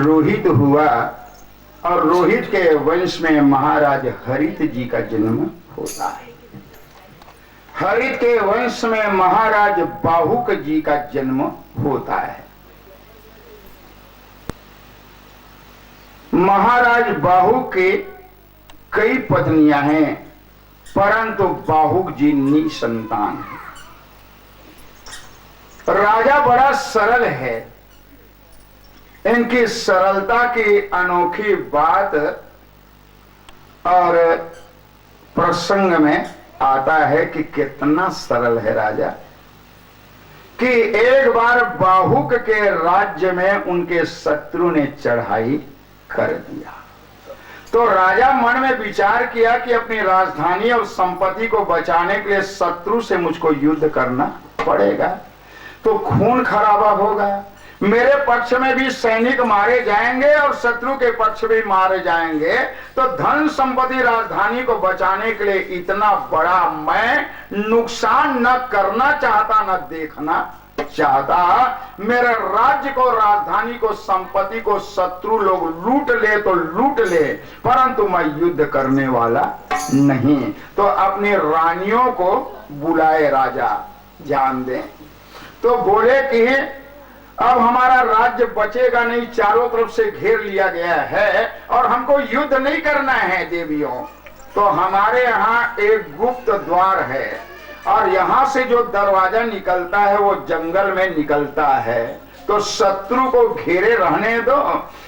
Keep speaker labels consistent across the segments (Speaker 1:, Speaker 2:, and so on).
Speaker 1: रोहित हुआ और रोहित के वंश में महाराज हरित जी का जन्म होता है। हरित के वंश में महाराज बाहुक जी का जन्म होता है। महाराज बाहुक के कई पत्नियां हैं, परंतु बाहुक जी निसंतान है। राजा बड़ा सरल है। इनकी सरलता की अनोखी बात और प्रसंग में आता है कि कितना सरल है राजा, कि एक बार बाहुक के राज्य में उनके शत्रु ने चढ़ाई कर दिया। तो राजा मन में विचार किया कि अपनी राजधानी और संपत्ति को बचाने के लिए शत्रु से मुझको युद्ध करना पड़ेगा, तो खून खराबा होगा, मेरे पक्ष में भी सैनिक मारे जाएंगे और शत्रु के पक्ष भी मारे जाएंगे। तो धन संपत्ति राजधानी को बचाने के लिए इतना बड़ा मैं नुकसान न करना चाहता, न देखना चाहता। मेरे राज्य को, राजधानी को, संपत्ति को शत्रु लोग लूट ले तो लूट ले, परंतु मैं युद्ध करने वाला नहीं। तो अपनी रानियों को बुलाए राजा, ध्यान दें। तो बोले कि अब हमारा राज्य बचेगा नहीं, चारों तरफ से घेर लिया गया है और हमको युद्ध नहीं करना है देवियों। तो हमारे यहाँ एक गुप्त द्वार है और यहाँ से जो दरवाजा निकलता है वो जंगल में निकलता है। तो शत्रु को घेरे रहने दो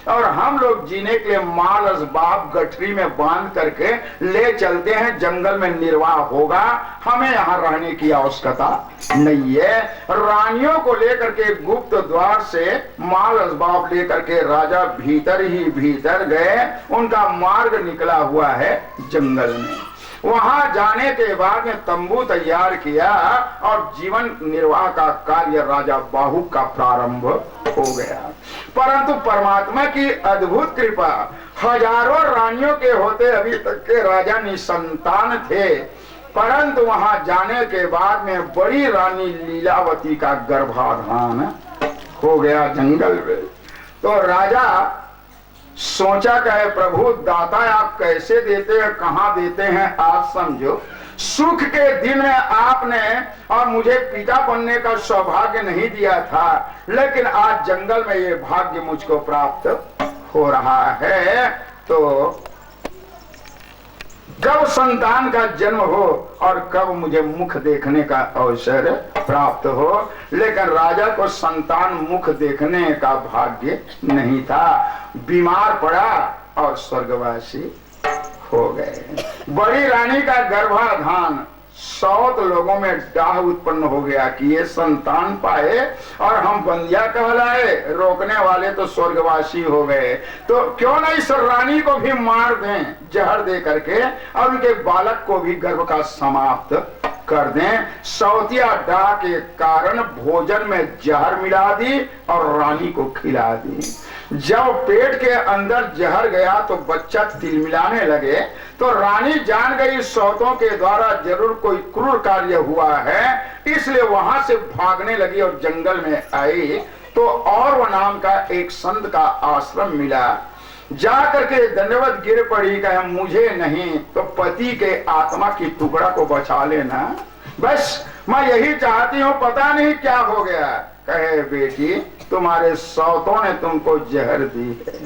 Speaker 1: और हम लोग जीने के लिए माल असबाब गठरी में बांध करके ले चलते हैं, जंगल में निर्वाह होगा, हमें यहाँ रहने की आवश्यकता नहीं है। रानियों को लेकर के गुप्त द्वार से माल असबाब लेकर के राजा भीतर ही भीतर गए। उनका मार्ग निकला हुआ है जंगल में। वहां जाने के बाद में तंबू तैयार किया और जीवन निर्वाह का कार्य राजा बाहुक का प्रारंभ हो गया। परंतु परमात्मा की अद्भुत कृपा, हजारों रानियों के होते अभी तक के राजा निसंतान थे, परंतु वहां जाने के बाद में बड़ी रानी लीलावती का गर्भाधान हो गया जंगल में। तो राजा सोचा कहे प्रभु दाता आप कैसे देते हैं, कहां देते हैं, आप समझो। सुख के दिन में आपने और मुझे पिता बनने का सौभाग्य नहीं दिया था, लेकिन आज जंगल में ये भाग्य मुझको प्राप्त हो रहा है। तो कब संतान का जन्म हो और कब मुझे मुख देखने का अवसर प्राप्त हो, लेकिन राजा को संतान मुख देखने का भाग्य नहीं था। बीमार पड़ा और स्वर्गवासी हो गए। बड़ी रानी का गर्भाधान, 100 लोगों में डाह उत्पन्न हो गया कि ये संतान पाए और हम बंदिया कहलाए, रोकने वाले तो स्वर्गवासी हो गए। तो क्यों नहीं इस रानी को भी मार दें जहर दे करके और उनके बालक को भी गर्भ का समाप्त कर दें। सौतिया डाह के कारण भोजन में जहर मिला दी और रानी को खिला दी। जब पेट के अंदर जहर गया तो बच्चा तिलमिलाने लगे। तो रानी जान गई सौतों के द्वारा जरूर कोई क्रूर कार्य हुआ है, इसलिए वहां से भागने लगी और जंगल में आई। तो और नाम का एक संत का आश्रम मिला, जा करके दंडवत गिर पड़ी, कहे मुझे नहीं तो पति के आत्मा की टुकड़ा को बचा लेना, बस मैं यही चाहती हूँ, पता नहीं क्या हो गया। कहे बेटी तुम्हारे सौतों ने तुमको जहर दी है,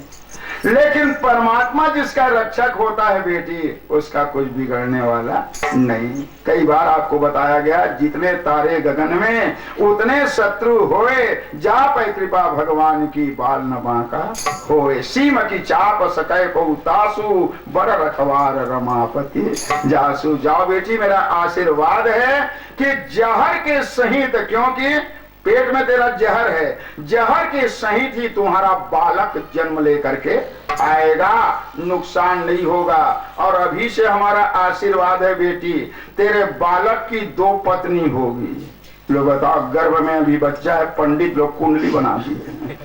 Speaker 1: लेकिन परमात्मा जिसका रक्षक होता है बेटी, उसका कुछ बिगड़ने वाला नहीं। कई बार आपको बताया गया जितने तारे गगन में उतने शत्रु होए, जा पै कृपा भगवान की बाल न बांका होए। सीम की चाप सकै को तासु, बड़ रखवार रमापति जासु। जाओ बेटी मेरा आशीर्वाद है कि जहर के सहित, क्योंकि पेट में तेरा जहर है, जहर के सहित ही तुम्हारा बालक जन्म लेकर के आएगा, नुकसान नहीं होगा। और अभी से हमारा आशीर्वाद है बेटी, तेरे बालक की 2 पत्नी होगी। लो बताओ, गर्भ में अभी बच्चा है, पंडित लोग कुंडली बना दिए।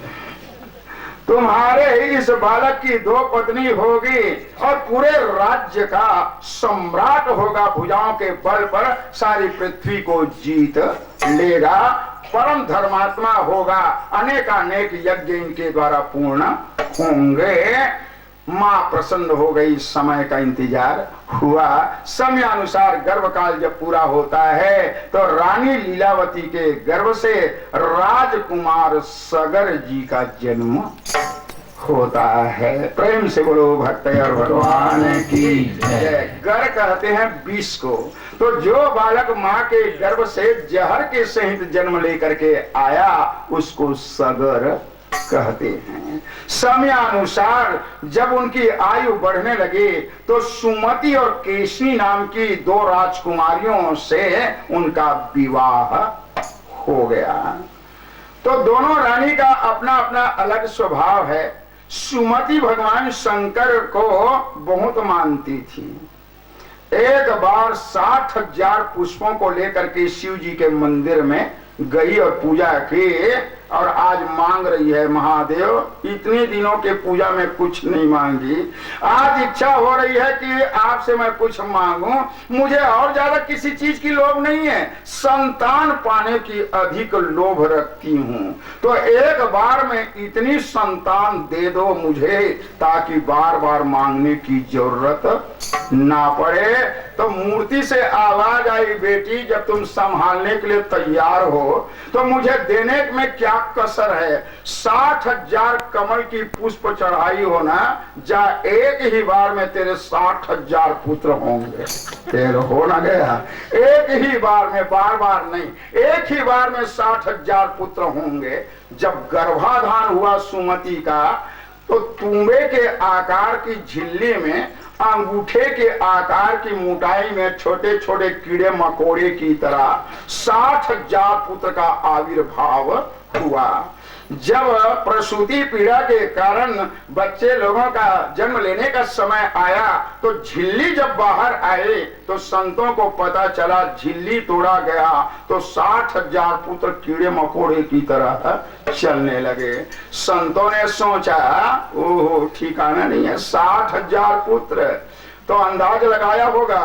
Speaker 1: तुम्हारे इस बालक की 2 पत्नी होगी और पूरे राज्य का सम्राट होगा, भुजाओं के बल पर सारी पृथ्वी को जीत लेगा, परम धर्मात्मा होगा, अनेकानेक यज्ञ इनके द्वारा पूर्ण होंगे। मां प्रसन्न हो गई। समय का इंतजार हुआ। समय अनुसार गर्भकाल जब पूरा होता है तो रानी लीलावती के गर्भ से राजकुमार सगर जी का जन्म होता है। प्रेम से बोलो भक्त और भगवान की जय। गर कहते हैं विष को। तो जो बालक माँ के गर्भ से जहर के सहित जन्म लेकर के आया उसको सगर कहते हैं। समयानुसार जब उनकी आयु बढ़ने लगी तो सुमति और केशनी नाम की 2 राजकुमारियों से उनका विवाह हो गया। तो दोनों रानी का अपना अपना अलग स्वभाव है। सुमति भगवान शंकर को बहुत मानती थी। एक बार 60,000 पुष्पों को लेकर के शिव जी के मंदिर में गई और पूजा की और आज मांग रही है, महादेव इतने दिनों के पूजा में कुछ नहीं मांगी, आज इच्छा हो रही है कि आपसे मैं कुछ मांगूं। मुझे और ज्यादा किसी चीज की लोभ नहीं है, संतान पाने की अधिक लोभ रखती हूं। तो एक बार में इतनी संतान दे दो मुझे ताकि बार बार मांगने की जरूरत ना पड़े। तो मूर्ति से आवाज आई, बेटी जब तुम संभालने के लिए तैयार हो तो मुझे देने में क्या कसर है। 60,000 कमल की पुष्प चढ़ाई हो ना, जा एक ही बार में तेरे 60,000 पुत्र होंगे। तेरे हो ना गया, एक ही बार में, बार बार नहीं, एक ही बार में 60,000 पुत्र होंगे। जब गर्भाधान हुआ सुमति का तो तुम्बे के आकार की झिल्ली में अंगूठे के आकार की मोटाई में छोटे छोटे कीड़े मकोड़े की तरह 60,000 पुत्र का आविर्भाव हुआ। जब प्रसूति पीड़ा के कारण बच्चे लोगों का जन्म लेने का समय आया तो झिल्ली जब बाहर आए तो संतों को पता चला झिल्ली तोड़ा गया तो 60,000 पुत्र कीड़े मकोड़े की तरह चलने लगे। संतों ने सोचा, ओहो ठिकाना नहीं है, 60,000 पुत्र। तो अंदाज लगाया होगा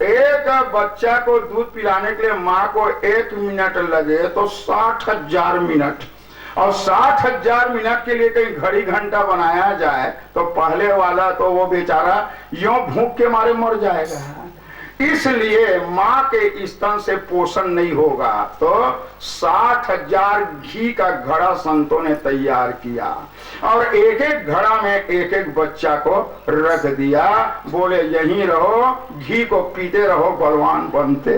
Speaker 1: एक बच्चा को दूध पिलाने के लिए माँ को 1 मिनट लगे तो 60,000 मिनट, और 60,000 मिनट के लिए कहीं घड़ी घंटा बनाया जाए तो पहले वाला तो वो बेचारा यूं भूख के मारे मर जाएगा। इसलिए माँ के स्तन से पोषण नहीं होगा तो 60,000 घी का घड़ा संतों ने तैयार किया और एक एक घड़ा में एक एक बच्चा को रख दिया। बोले यहीं रहो, घी को पीते रहो, बलवान बनते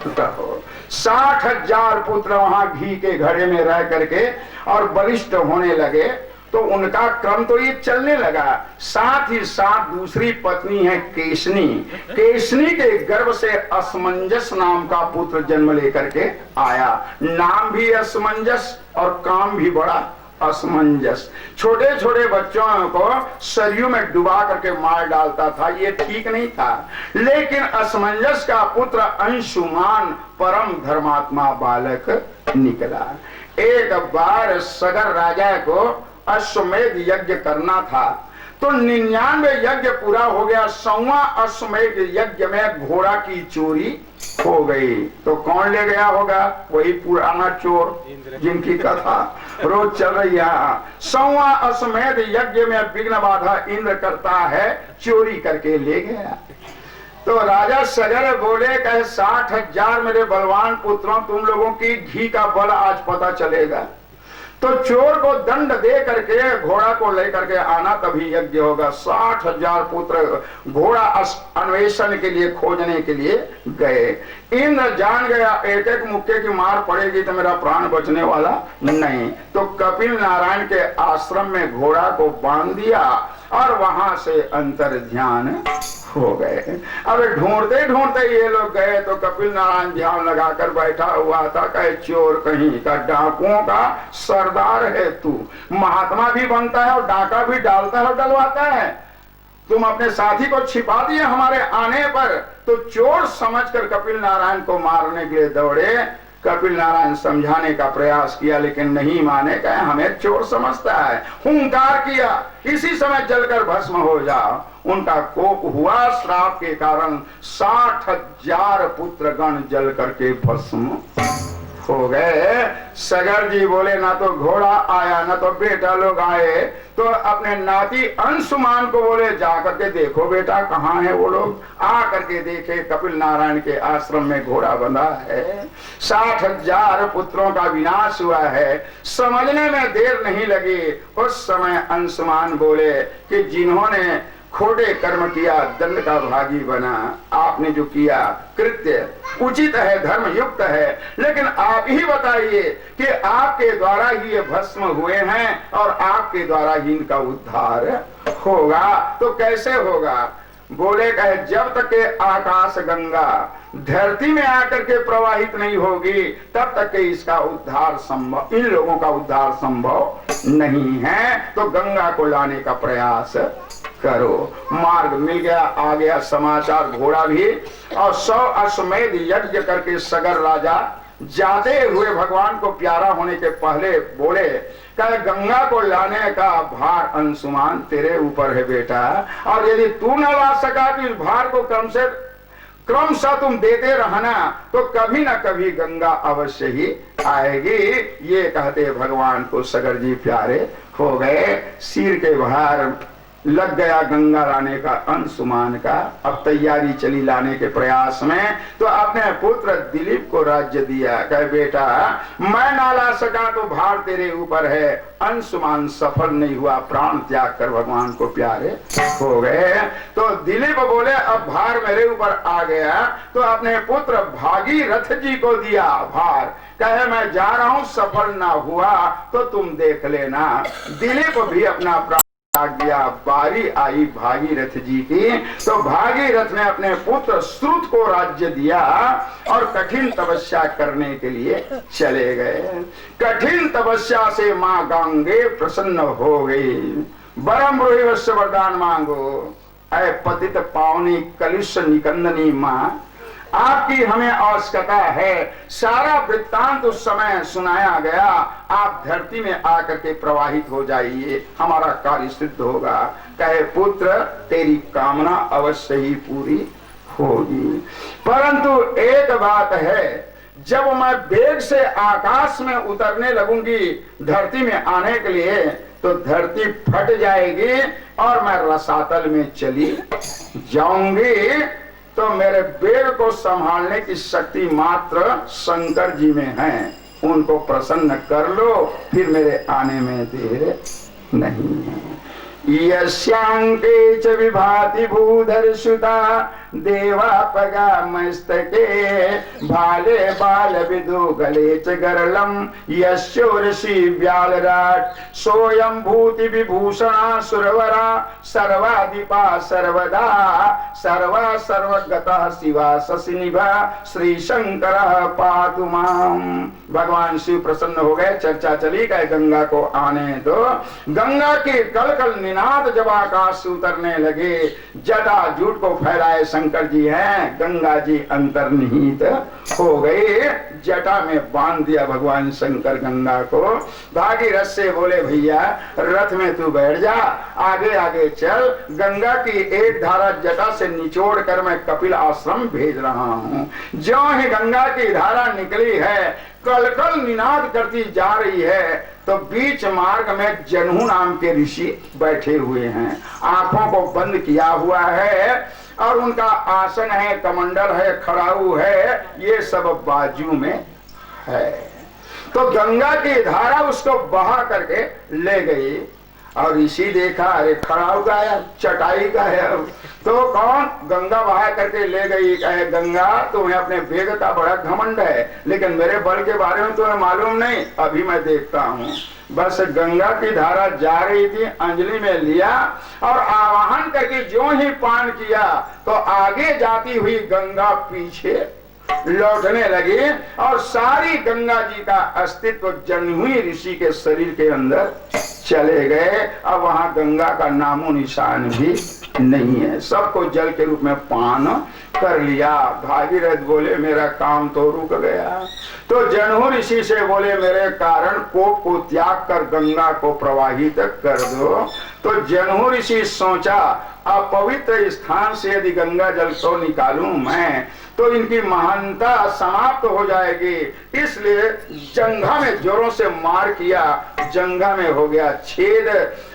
Speaker 1: रहो। 60,000 पुत्र वहां घी के घड़े में रह करके और बलिष्ठ होने लगे। तो उनका क्रम तो ये चलने लगा। साथ ही साथ दूसरी पत्नी है केशनी। केशनी के गर्भ से असमंजस नाम का पुत्र जन्म लेकर के आया। नाम भी असमंजस और काम भी बड़ा असमंजस। छोटे छोटे बच्चों को सरयू में डुबा करके मार डालता था, ये ठीक नहीं था। लेकिन असमंजस का पुत्र अंशुमान परम धर्मात्मा बालक निकला। एक बार सगर राजा को अश्वमेध यज्ञ करना था तो 99 यज्ञ पूरा हो गया। 100वां अश्वमेध यज्ञ में घोड़ा की चोरी हो गई। तो कौन ले गया होगा? वही पुराना चोर जिनकी कथा रोज चल रही है। 100वां अश्वमेध यज्ञ में विघ्न बाधा इंद्र करता है, चोरी करके ले गया। तो राजा सगर बोले कहे 60,000 मेरे बलवान पुत्रों, तुम लोगों की घी का बल आज पता चलेगा। तो चोर को दंड दे करके घोड़ा को लेकर के आना, तभी यज्ञ होगा। 60,000 पुत्र घोड़ा अन्वेषण के लिए खोजने के लिए गए। इंद्र जान गया एक एक मुक्के की मार पड़ेगी तो मेरा प्राण बचने वाला नहीं। तो कपिल नारायण के आश्रम में घोड़ा को बांध दिया और वहां से अंतर ध्यान हो गए। अब ढूंढते ढूंढते ये लोग गए तो कपिल नारायण ध्यान लगाकर बैठा हुआ था। कहे चोर कहीं का, डाकुओं का सरदार है तू, महात्मा भी बनता है और डाका भी डालता है और डलवाता है। तुम अपने साथी को छिपा दिए हमारे आने पर। तो चोर समझकर कपिल नारायण को मारने के लिए दौड़े। कपिल नारायण समझाने का प्रयास किया लेकिन नहीं माने, कहे हमें चोर समझता है। हुंकार किया, इसी समय जलकर भस्म हो जाओ। उनका कोप हुआ, श्राप के कारण 60,000 पुत्रगण जल करके भस्म हो गए। सगर जी बोले ना तो घोड़ा आया ना तो बेटा लोग आए, तो अपने नाती अंशुमान को बोले जा करके देखो बेटा कहाँ है वो लोग। आ करके देखे कपिल नारायण के आश्रम में घोड़ा बंधा है, 60,000 पुत्रों का विनाश हुआ है। समझने में देर नहीं लगी। उस समय अंशुमान बोले कि जिन्होंने खोटे कर्म किया दंड का भागी बना। आपने जो किया कृत्य उचित है, धर्म युक्त है, लेकिन आप ही बताइए कि आपके द्वारा ही ये भस्म हुए हैं और आपके द्वारा ही इनका उद्धार होगा, तो कैसे होगा? बोले कहे जब तक के आकाश गंगा धरती में आकर के प्रवाहित नहीं होगी तब तक के इसका उद्धार संभव, इन लोगों का उद्धार संभव नहीं है। तो गंगा को लाने का प्रयास करो। मार्ग मिल गया, आ गया समाचार, घोड़ा भी, और 100 अश्वमेध यज्ञ करके सगर राजा जाते हुए भगवान को प्यारा होने के पहले बोले कहे गंगा को लाने का भार अंशुमान तेरे ऊपर है बेटा, और यदि तू न ला सका तो इस भार को क्रमशः तुम देते रहना, तो कभी न कभी गंगा अवश्य ही आएगी। ये कहते भगवान को सगर जी प्यारे हो गए। सिर के भार लग गया गंगा लाने का अंशुमान का। अब तैयारी चली लाने के प्रयास में, तो अपने पुत्र दिलीप को राज्य दिया। कहे बेटा मैं ना ला सका तो भार तेरे ऊपर है। अंशुमान सफल नहीं हुआ, प्राण त्याग कर भगवान को प्यारे हो गए। तो दिलीप बोले अब भार मेरे ऊपर आ गया, तो अपने पुत्र भागीरथ जी को दिया भार। कहे मैं जा रहा हूं, सफल ना हुआ तो तुम देख लेना। दिलीप भी अपना दिया। बारी आई भागीरथ जी की, तो भागीरथ ने अपने पुत्र श्रुत को राज्य दिया और कठिन तपस्या करने के लिए चले गए। कठिन तपस्या से मां गंगे प्रसन्न हो गई। बरम रोहिवश्य वरदान मांगो, ऐ पतित पावनी कलुष निकंदनी मां, आपकी हमें आवश्यकता है। सारा वृत्तांत उस समय सुनाया गया। आप धरती में आकर के प्रवाहित हो जाइए, हमारा कार्य सिद्ध होगा। कहे पुत्र तेरी कामना अवश्य ही पूरी होगी, परंतु एक बात है, जब मैं वेग से आकाश में उतरने लगूंगी धरती में आने के लिए, तो धरती फट जाएगी और मैं रसातल में चली जाऊंगी। तो मेरे वेग को संभालने की शक्ति मात्र शंकर जी में है, उनको प्रसन्न कर लो, फिर मेरे आने में देर नहीं है। यस्यांके च विभाति भूधर सुता देवापगा मस्तके भाले बाल विदु गले च गरलम यस्योर्षि व्यालराट सोयम भूति विभूषणा सुरवरा सर्वाधिपा सर्वदा सर्वा सर्वगतः शिवा शशिनिभा श्री शंकर पातु माम। भगवान शिव प्रसन्न हो गए। चर्चा चली गए गंगा को आने दो। गंगा के कल कल निनाद जब आकाश से उतरने लगे, जटा जूट को फैलाए शंकर जी हैं, गंगा जी अंतर्निहित हो गए। जटा में बांध दिया भगवान शंकर गंगा को। भागीरथ से बोले भैया रथ में तू बैठ जा, आगे आगे चल, गंगा की एक धारा जटा से निचोड़ कर मैं कपिल आश्रम भेज रहा हूँ। ज्यों ही गंगा की धारा निकली है, कल कल निनाद करती जा रही है, तो बीच मार्ग में जनहू नाम के ऋषि बैठे हुए हैं, आंखों को बंद किया हुआ है, और उनका आसन है, कमंडल है, खड़ाऊ है, ये सब बाजू में है। तो गंगा की धारा उसको बहा करके ले गई, और ऋषि देखा अरे खड़ाऊ का है, चटाई का है, तो कौन? गंगा बहा करके ले गई। कहे गंगा तुम्हें अपने वेग का बड़ा घमंड है, लेकिन मेरे बल के बारे में तुम्हें मालूम नहीं, अभी मैं देखता हूँ। बस गंगा की धारा जा रही थी, अंजलि में लिया और आवाहन करके जो ही पान किया, तो आगे जाती हुई गंगा पीछे लौटने लगी, और सारी गंगा जी का अस्तित्व जन्म हुई ऋषि के शरीर के अंदर चले गए। अब वहां गंगा का नामो निशान भी नहीं है, सबको जल के रूप में पान कर लिया। भागीरथ बोले मेरा काम तो रुक गया। तो जनहू ऋषि से बोले मेरे कारण कोप को त्याग कर गंगा को प्रवाहित कर दो। तो जनहू ऋषि सोचा अपवित्र स्थान से यदि गंगा जल को निकालूं मैं तो इनकी महानता समाप्त हो जाएगी, इसलिए जंघा में जोरों से मार किया, जंघा में हो गया छेद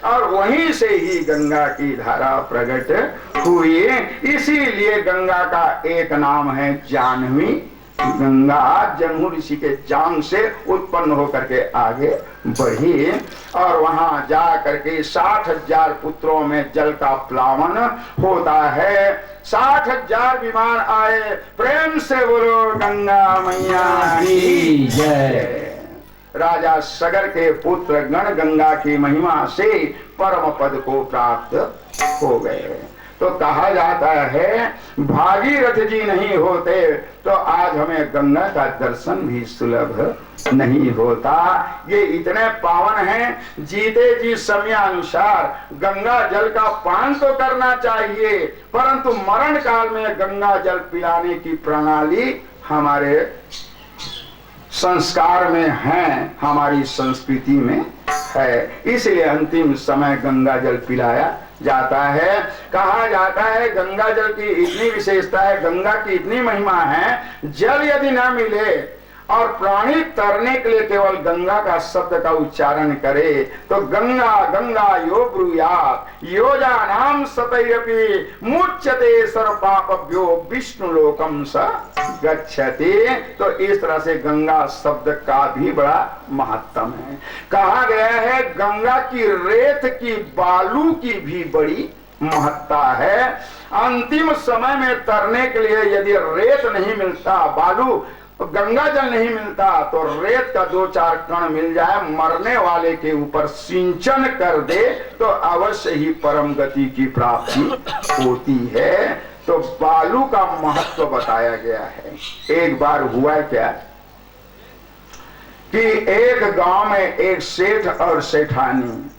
Speaker 1: और वहीं से ही गंगा की धारा प्रकट हुई। इसीलिए गंगा का एक नाम है जाह्नवी गंगा। जनहू ऋषि के जांग से उत्पन्न होकर के आगे बढ़ी और वहां जा करके 60,000 पुत्रों में जल का प्लावन होता है। 60,000 विमान आए, प्रेम से बोलो गंगा मैया की जय। राजा सगर के पुत्र गण गंगा की महिमा से परम पद को प्राप्त हो गए। तो कहा जाता है भागीरथ जी नहीं होते तो आज हमें गंगा का दर्शन भी सुलभ नहीं होता। ये इतने पावन हैं, जीते जी समयानुसार गंगा जल का पान तो करना चाहिए, परंतु मरण काल में गंगा जल पिलाने की प्रणाली हमारे संस्कार में है, हमारी संस्कृति में है, इसलिए अंतिम समय गंगा जल पिलाया जाता है। कहा जाता है गंगा जल की इतनी विशेषता है, गंगा की इतनी महिमा है, जल यदि न मिले और प्राणी तरने के लिए केवल गंगा का शब्द का उच्चारण करे तो गंगा गंगा यो ब्रूयात् योजानाम सतैरपि मुच्यते सर्व पापभ्यो विष्णु लोकम स गच्छति। तो इस तरह से गंगा शब्द का भी बड़ा महत्व है। कहा गया है गंगा की रेत की बालू की भी बड़ी महत्ता है। अंतिम समय में तरने के लिए यदि रेत नहीं मिलता, बालू गंगा जल नहीं मिलता तो रेत का 2-4 कण मिल जाए, मरने वाले के ऊपर सिंचन कर दे तो अवश्य ही परम गति की प्राप्ति होती है। तो बालू का महत्व बताया गया है। एक बार हुआ क्या कि एक गांव में एक सेठ और सेठानी,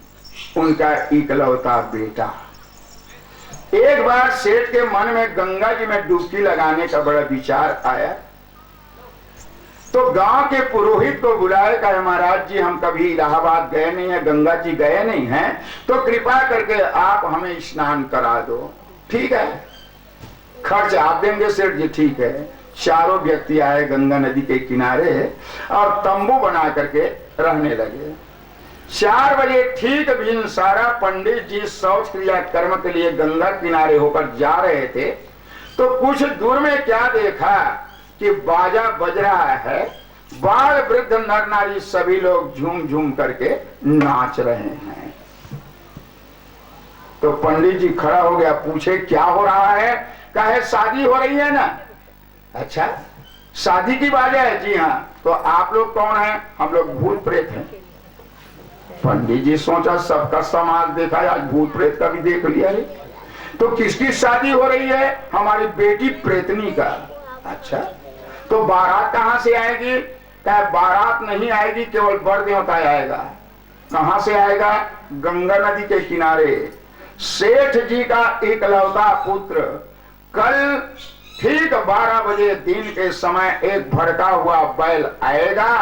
Speaker 1: उनका इकलौता बेटा। एक बार सेठ के मन में गंगा जी में डुबकी लगाने का बड़ा विचार आया, तो गांव के पुरोहित को बुलाए, कहा महाराज जी हम कभी इलाहाबाद गए नहीं है, गंगा जी गए नहीं हैं, तो कृपा करके आप हमें स्नान करा दो। ठीक है, खर्च आप देंगे सेठ जी? ठीक है। चारों व्यक्ति आए गंगा नदी के किनारे और तंबू बना करके रहने लगे। 4 बजे ठीक दिन सारा पंडित जी शौच क्रिया कर्म के लिए गंगा किनारे होकर जा रहे थे, तो कुछ दूर में क्या देखा कि बाजा बज रहा है, बाल वृद्ध नर नारी सभी लोग झूम झूम करके नाच रहे हैं। तो पंडित जी खड़ा हो गया, पूछे क्या हो रहा है? कहे शादी हो रही है ना। अच्छा, शादी की बाजा है? जी हाँ। तो आप लोग कौन हैं? हम लोग भूत प्रेत हैं। पंडित जी सोचा सबका समाज देखा, आज भूत प्रेत का भी देख लिया है। तो किसकी शादी हो रही है? हमारी बेटी प्रेतनी का। अच्छा, तो बारात कहां से आएगी? क्या बारात नहीं आएगी, केवल बर देवता आएगा। कहां से आएगा? गंगा नदी के किनारे। सेठ जी का इकलौता पुत्र कल ठीक 12 बजे दिन के समय एक भड़का हुआ बैल आएगा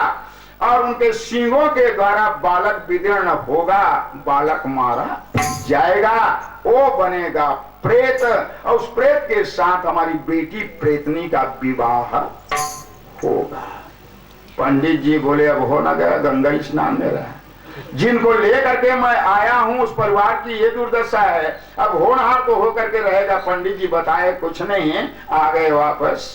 Speaker 1: और उनके सींगों के द्वारा बालक विदीर्ण होगा, बालक मारा जाएगा, वो बनेगा प्रेत और उस प्रेत के साथ हमारी बेटी प्रेतनी का विवाह होगा। पंडित जी बोले अब हो ना गया, गंगा स्नान मेरा, जिनको लेकर के मैं आया हूं उस परिवार की ये दुर्दशा है, अब होनहार तो होकर के रहेगा। पंडित जी बताए कुछ नहीं, आ गए वापस।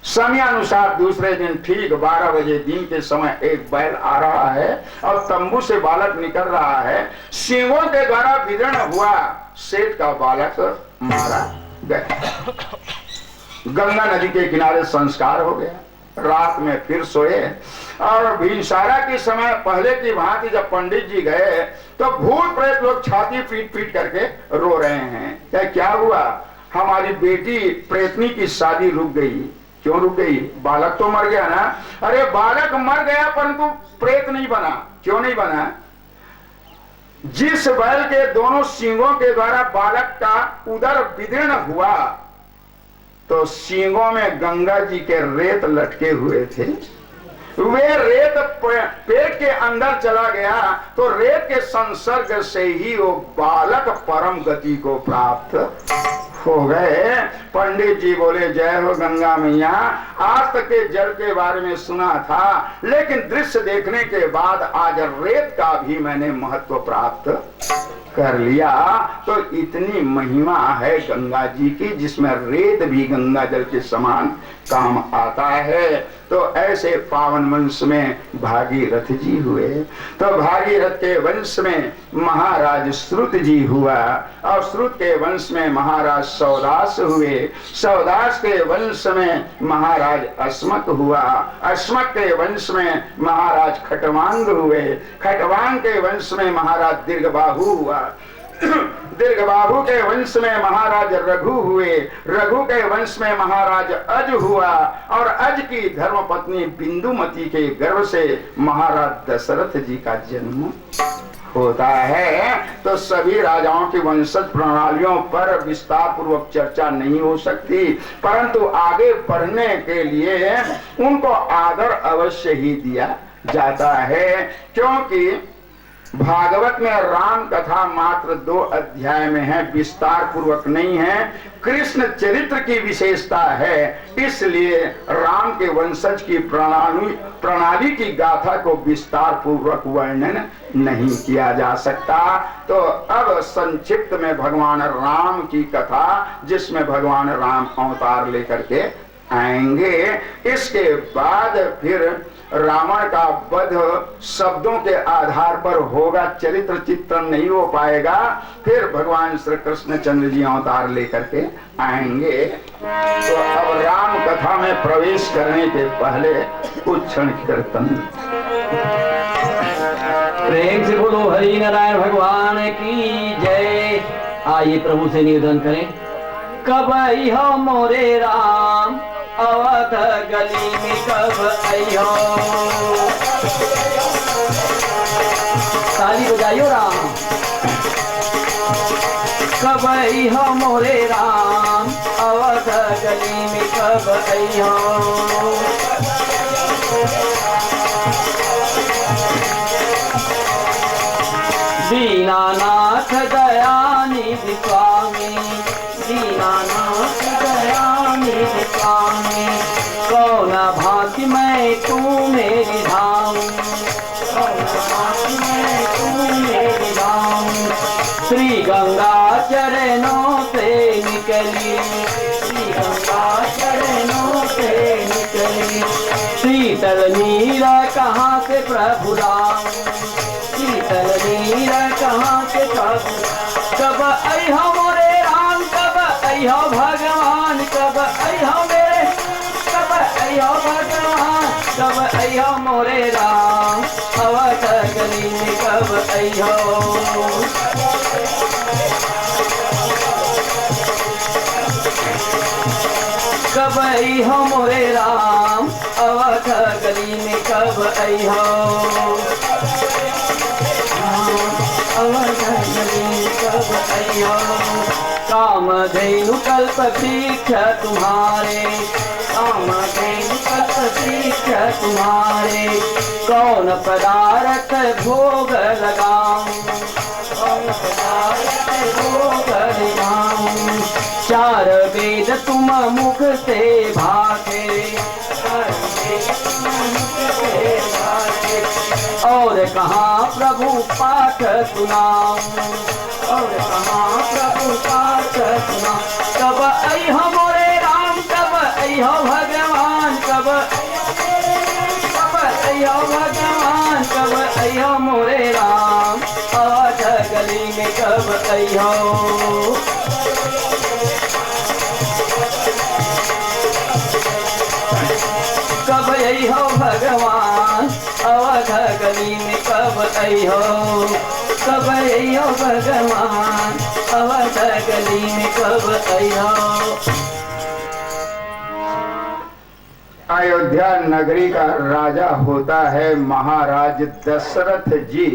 Speaker 1: समयानुसार दूसरे दिन ठीक 12 बजे दिन के समय एक बैल आ रहा है और तंबू से बालक निकल रहा है, सिंहों के द्वारा विदीर्ण हुआ, सेठ का बालक मारा गया। गंगा नदी के किनारे संस्कार हो गया। रात में फिर सोए और भिनसारा के समय पहले की भांति जब पंडित जी गए तो भूत प्रेत लोग छाती पीट पीट करके रो रहे हैं। क्या हुआ? हमारी बेटी प्रेतनी की शादी रुक गई। क्यों रुक गई? बालक तो मर गया ना। अरे बालक मर गया परंतु प्रेत नहीं बना। क्यों नहीं बना? जिस बैल के दोनों सींगों के द्वारा बालक का उदर विदीर्ण हुआ तो सींगों में गंगा जी के रेत लटके हुए थे। वे रेत पेट के अंदर चला गया तो रेत के संसर्ग से ही वो बालक परम गति को प्राप्त हो गए। पंडित जी बोले जय हो गंगा मैया, आज तक के जल के बारे में सुना था लेकिन दृश्य देखने के बाद आज रेत का भी मैंने महत्व प्राप्त कर लिया। तो इतनी महिमा है गंगा जी की जिसमें रेत भी गंगा जल के समान काम आता है। तो ऐसे पावन वंश में भागीरथ जी हुए। तो भागीरथ के वंश में महाराज श्रुत जी हुआ और श्रुत के वंश में महाराज सौदास हुए। सौदास के वंश में महाराज अस्मक हुआ। अस्मक के वंश में महाराज खटवांग हुए। खटवांग के वंश में महाराज दीर्घबाहु हुआ। दीर्घबाहु के वंश में महाराज रघु हुए। रघु के वंश में महाराज अज हुआ और अज की धर्मपत्नी बिंदुमती के गर्भ से महाराज दशरथ जी का जन्म होता है। तो सभी राजाओं की वंशज प्रणालियों पर विस्तार पूर्वक चर्चा नहीं हो सकती, परंतु आगे बढ़ने के लिए उनको आदर अवश्य ही दिया जाता है, क्योंकि भागवत में राम कथा मात्र 2 अध्याय में है, विस्तार पूर्वक नहीं है। कृष्ण चरित्र की विशेषता है, इसलिए राम के वंशज की प्रणाली की गाथा को विस्तार पूर्वक वर्णन नहीं किया जा सकता। तो अब संक्षिप्त में भगवान राम की कथा, जिसमें भगवान राम अवतार लेकर के आएंगे। इसके बाद फिर रावण का वध शब्दों के आधार पर होगा, चरित्र चित्रण नहीं हो पाएगा। फिर भगवान श्री कृष्ण चंद्र जी अवतार लेकर के आएंगे। तो अब राम कथा में प्रवेश करने के पहले कुछ क्षण कीर्तन।
Speaker 2: प्रेम से बोलो हरि नारायण भगवान की जय। आइए प्रभु से निवेदन करें। कब हो मोरे राम अवध गली में कब आइयो। ताली बजाइयो राम। कब हो मोरे राम अवध गली में कब आइयो। दीनानाथ दयानिधि स्वामी, दीनानाथ दयानिधि स्वामी, कौन भांति मैं तू मेरी धाम, कौन भांति मैं तू मेरी धाम। श्री गंगा चरणों से निकली, श्री गंगा चरणों से निकली, शीतल नीरा कहाँ से प्रभु राम, शीतल नीरा कहाँ से प्रभु। कब अइहो मोरे राम, कब अइहो भगवान, कब अइहो मेरे, कब अइहो भगवान, कब अइहो मोरे राम अवध गली में कब अइहो। कब अइहो मोरे राम अवध गली में कब अइहो। अवध गली में कब अइहो। कामधेनु कल्प वृक्ष तुम्हारे, कामधेनु कल्प वृक्ष तुम्हारे, कौन पदार्थ भोग लगाऊं, कौन पदार्थ भोग लगाऊं। चार वेद तुम मुख से भागे, चार वेद तुम मुख से भागे, और कहाँ प्रभु पाठ सुनाऊं, और कहाँ प्रभु पाठ सुनाऊं। कब अइहो मोरे राम, कब अइहो भगवान, कब अइहो भगवान, कब अइहो मोरे राम अवध गली में कब अइहो। कब अइहो भगवान अवध गली में कब अइहो। कब अइहो भगवान अवध गली में कब अइहो।
Speaker 1: अयोध्या नगरी का राजा होता है महाराज दशरथ जी।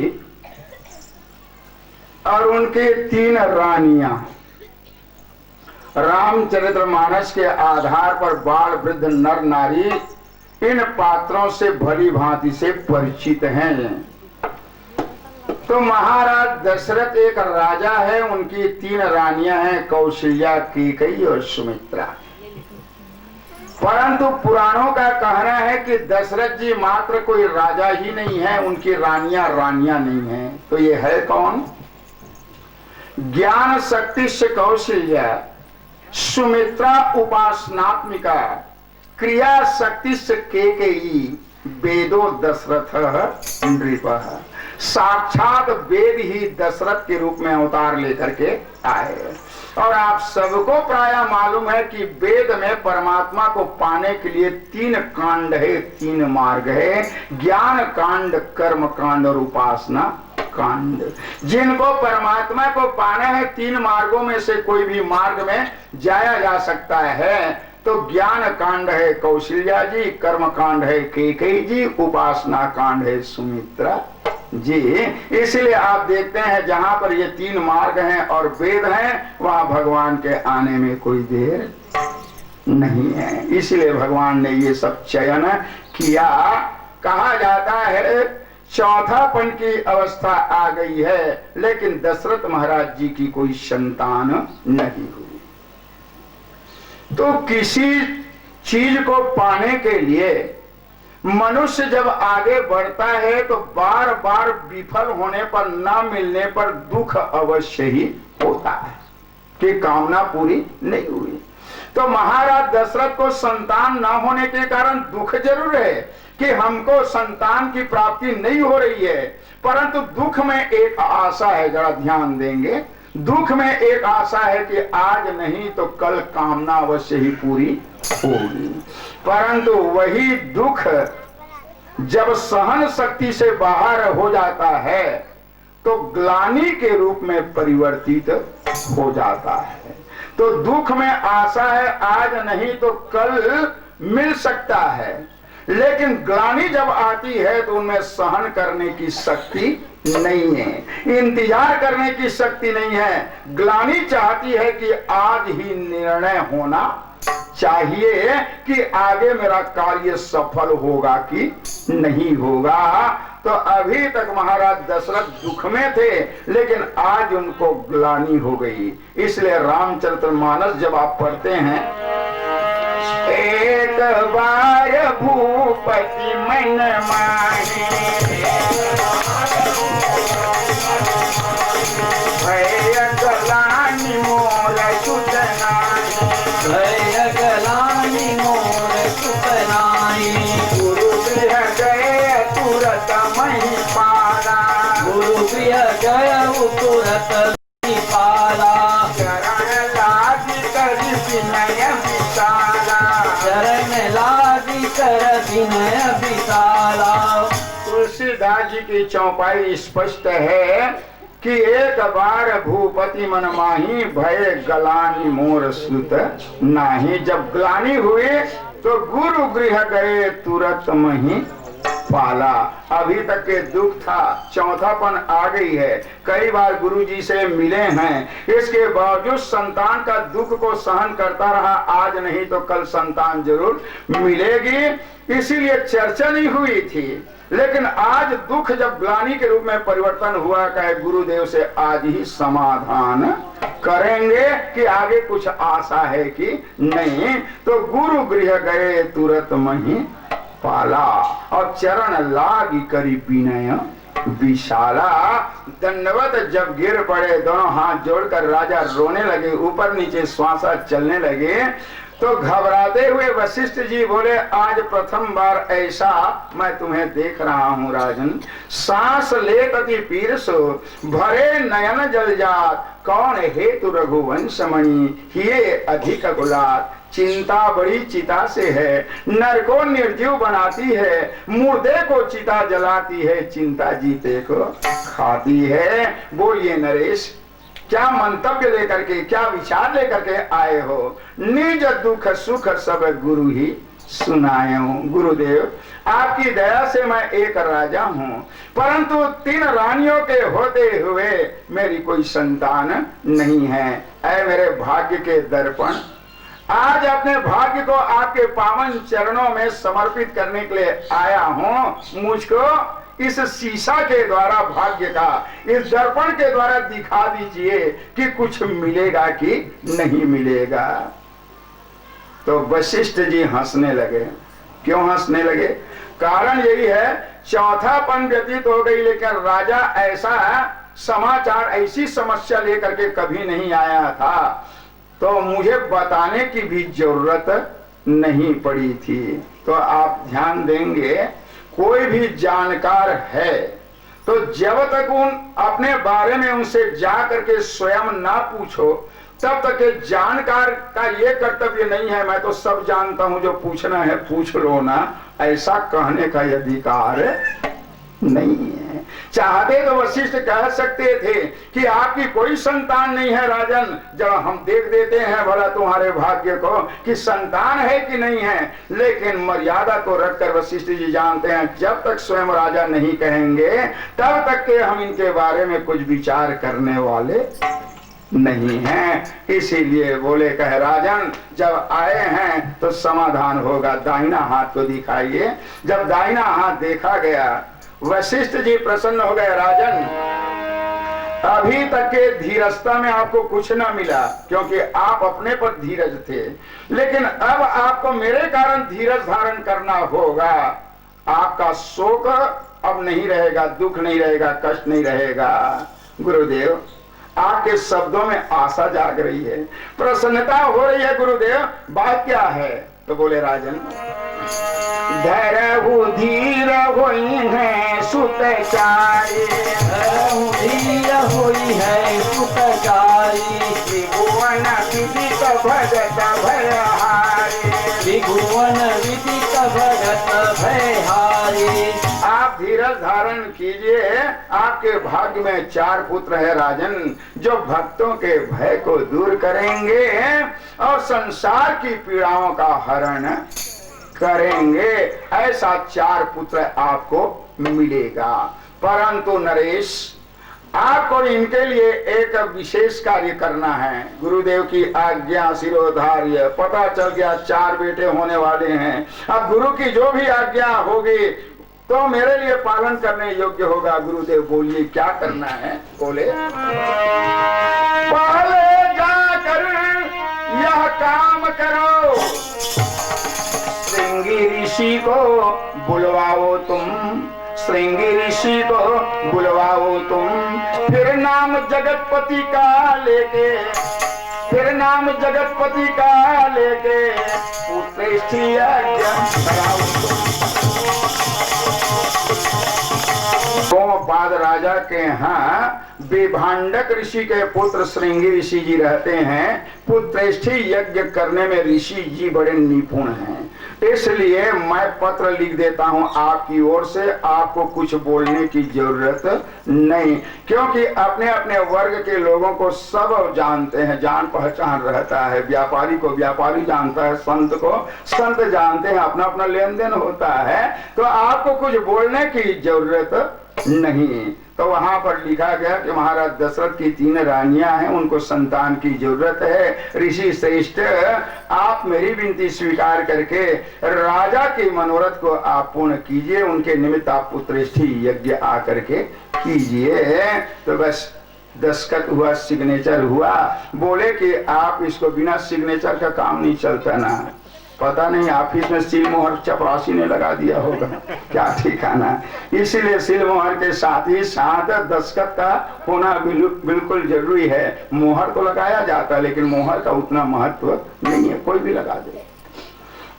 Speaker 1: और उनके 3 रानियां रामचरितमानस के आधार पर बाल वृद्ध नर नारी इन पात्रों से भली भांति से परिचित हैं। तो महाराज दशरथ एक राजा है, उनकी 3 रानियां हैं, कौशल्या, कैकेयी और सुमित्रा। परंतु पुराणों का कहना है कि दशरथ जी मात्र कोई राजा ही नहीं है, उनकी रानियां नहीं है। तो ये है कौन? ज्ञान शक्ति से कौशल्या, सुमित्रा उपासनात्मिका, क्रिया शक्ति से कैकेयी, वेदो दशरथ नृपः। साक्षात वेद ही दशरथ के रूप में अवतार लेकर के आए। और आप सबको प्राय मालूम है कि वेद में परमात्मा को पाने के लिए 3 कांड है, 3 मार्ग है, ज्ञान कांड, कर्म कांड और उपासना कांड। जिनको परमात्मा को पाना है 3 मार्गों में से कोई भी मार्ग में जाया जा सकता है। तो ज्ञान कांड है कौशल्या जी, कर्म कांड है कैकेयी जी, उपासना कांड है सुमित्रा जी। इसलिए आप देखते हैं जहां पर ये 3 मार्ग हैं और वेद हैं, वहां भगवान के आने में कोई देर नहीं है। इसलिए भगवान ने ये सब चयन किया। कहा जाता है चौथापन की अवस्था आ गई है, लेकिन दशरथ महाराज जी की कोई संतान नहीं हुई। तो किसी चीज को पाने के लिए मनुष्य जब आगे बढ़ता है तो बार बार विफल होने पर, न मिलने पर दुख अवश्य ही होता है कि कामना पूरी नहीं हुई। तो महाराज दशरथ को संतान न होने के कारण दुख जरूर है कि हमको संतान की प्राप्ति नहीं हो रही है, परंतु दुख में एक आशा है, जरा ध्यान देंगे। दुख में एक आशा है कि आज नहीं तो कल कामना अवश्य ही पूरी होगी। परंतु वही दुख जब सहन शक्ति से बाहर हो जाता है तो ग्लानि के रूप में परिवर्तित हो जाता है। तो दुख में आशा है, आज नहीं तो कल मिल सकता है, लेकिन ग्लानि जब आती है तो उनमें सहन करने की शक्ति नहीं है, इंतजार करने की शक्ति नहीं है। ग्लानि चाहती है कि आज ही निर्णय होना चाहिए कि आगे मेरा कार्य सफल होगा कि नहीं होगा। तो अभी तक महाराज दशरथ दुख में थे, लेकिन आज उनको ग्लानि हो गई। इसलिए रामचरितमानस जब आप पढ़ते हैं, एक बार भूपति मन माहे, भय ग्लानि मोर सुत नाहि,
Speaker 2: भय ग्लानि मोर सुत नाहि,
Speaker 1: गुरु गृह गए तुरत मही पाला,
Speaker 2: गुरु गृह गए तुरत मही पाला,
Speaker 1: चरण लागी करि विनय विशाला,
Speaker 2: चरण लागी कर विनय विशाला।
Speaker 1: तुलसीदास जी की चौपाई स्पष्ट है कि एक बार भूपति मन माही, भय ग्लानि मोर सुत नाही। जब ग्लानि हुई तो गुरु गृह गए तुरत मही पाला। अभी तक के दुख था, चौथापन आ गई है, कई बार गुरु जी से मिले हैं, इसके बावजूद संतान का दुख को सहन करता रहा। आज नहीं तो कल संतान जरूर मिलेगी, इसीलिए चर्चा नहीं हुई थी। लेकिन आज दुख जब ग्लानि के रूप में परिवर्तन हुआ, कहे गुरुदेव से आज ही समाधान करेंगे कि आगे कुछ आशा है कि नहीं। तो गुरु गृह गए तुरत मही पाला, और चरण लागी करी विनय विशाला। दंडवत जब गिर पड़े, दोनों हाथ जोड़कर राजा रोने लगे, ऊपर नीचे श्वासा चलने लगे। तो घबराते हुए वशिष्ठ जी बोले, आज प्रथम बार ऐसा मैं तुम्हें देख रहा हूँ राजन। सांस ले तति पीरसो, भरे नयन जल जात, कौन हेतु रघुवंश मणि, हिये अधिक गुलात। चिंता बड़ी चिता से है, नर को निर्जीव बनाती है, मुर्दे को चिता जलाती है, चिंता जीते को खाती है। बोलिए नरेश, क्या मंतव्य लेकर के, क्या विचार लेकर के आए हो? निज दुख सुख सब गुरु ही सुनाए हूं। गुरुदेव, आपकी दया से मैं एक राजा हूं, परंतु 3 रानियों के होते हुए मेरी कोई संतान नहीं है। ऐ मेरे भाग्य के दर्पण, आज अपने भाग्य को आपके पावन चरणों में समर्पित करने के लिए आया हूं। मुझको इस शीशा के द्वारा, भाग्य का इस दर्पण के द्वारा दिखा दीजिए कि कुछ मिलेगा कि नहीं मिलेगा। तो वशिष्ठ जी हंसने लगे। क्यों हंसने लगे? कारण यही है, चौथा पन व्यतीत हो गई, लेकिन राजा ऐसा समाचार, ऐसी समस्या लेकर के कभी नहीं आया था, तो मुझे बताने की भी जरूरत नहीं पड़ी थी। तो आप ध्यान देंगे, कोई भी जानकार है तो जब तक उन अपने बारे में उनसे जा करके स्वयं ना पूछो, तब तक के जानकार का ये कर्तव्य नहीं है मैं तो सब जानता हूं, जो पूछना है पूछ लो ना, ऐसा कहने का अधिकार नहीं है। चाहते तो वशिष्ठ कह सकते थे कि आपकी कोई संतान नहीं है राजन, जब हम देख देते हैं भला तुम्हारे भाग्य को कि संतान है कि नहीं है। लेकिन मर्यादा को रखकर वशिष्ठ जी जानते हैं, जब तक स्वयं राजा नहीं कहेंगे तब तक के हम इनके बारे में कुछ विचार करने वाले नहीं है। इसीलिए बोले, कहे राजन जब आए हैं तो समाधान होगा, दाहिना हाथ को दिखाइए। जब दाहिना हाथ देखा गया, वशिष्ठ जी प्रसन्न हो गए। राजन, अभी तक के धीरजता में आपको कुछ ना मिला, क्योंकि आप अपने पर धीरज थे, लेकिन अब आपको मेरे कारण धीरज धारण करना होगा। आपका शोक अब नहीं रहेगा, दुख नहीं रहेगा, कष्ट नहीं रहेगा। गुरुदेव, आपके शब्दों में आशा जाग रही है, प्रसन्नता हो रही है। गुरुदेव, बात क्या है? तो बोले, राजन धैर्य धीर होई है सुतचारी,
Speaker 2: धीर होई है सुतचारी,
Speaker 1: त्रिभुवन विदित भगत भयहारी,
Speaker 2: त्रिभुवन विदित भगत भयहारी।
Speaker 1: आप धीरज धारण कीजिए, आपके भाग्य में 4 पुत्र है राजन, जो भक्तों के भय को दूर करेंगे और संसार की पीड़ाओं का हरण करेंगे। ऐसा 4 पुत्र आपको मिलेगा। परंतु नरेश, आपको इनके लिए एक विशेष कार्य करना है। गुरुदेव की आज्ञा शिरोधार्य, पता चल गया 4 बेटे होने वाले हैं। अब गुरु की जो भी आज्ञा होगी तो मेरे लिए पालन करने योग्य होगा। गुरुदेव बोलिए क्या करना है? बोले, पहले जाकर यह काम करो, श्रृंगी ऋषि को बुलवाओ तुम, श्रृंगी ऋषि को बुलवाओ तुम, फिर नाम जगतपति का लेके, फिर नाम जगतपति का लेके पुत्र यज्ञ कराओ तुम। सोमपाद राजा के यहाँ विभांडक ऋषि के पुत्र श्रृंगी ऋषि जी रहते हैं। पुत्रेष्ठी यज्ञ करने में ऋषि जी बड़े निपुण हैं, इसलिए मैं पत्र लिख देता हूं आपकी ओर से। आपको कुछ बोलने की जरूरत नहीं, क्योंकि अपने अपने वर्ग के लोगों को सब जानते हैं, जान पहचान रहता है। व्यापारी को व्यापारी जानता है, संत को संत जानते हैं, अपना अपना लेन देन होता है। तो आपको कुछ बोलने की जरूरत नहीं। तो वहां पर लिखा गया कि महाराज दशरथ की 3 रानियां हैं, उनको संतान की जरूरत है। ऋषि श्रेष्ठ, आप मेरी विनती स्वीकार करके राजा के मनोरथ को आप पूर्ण कीजिए। उनके निमित्त आप पुत्रेष्ठी यज्ञ आकर के कीजिए। तो बस दस्तखत हुआ, सिग्नेचर हुआ। बोले कि आप इसको बिना सिग्नेचर का काम नहीं चलता ना। पता नहीं ऑफिस में सील मोहर चपरासी ने लगा दिया होगा, क्या ठिकाना। इसीलिए सील मोहर के साथ ही साथ दस्तखत का होना बिल्कुल जरूरी है। मोहर तो लगाया जाता है, लेकिन मोहर का उतना महत्व नहीं है, कोई भी लगा दे।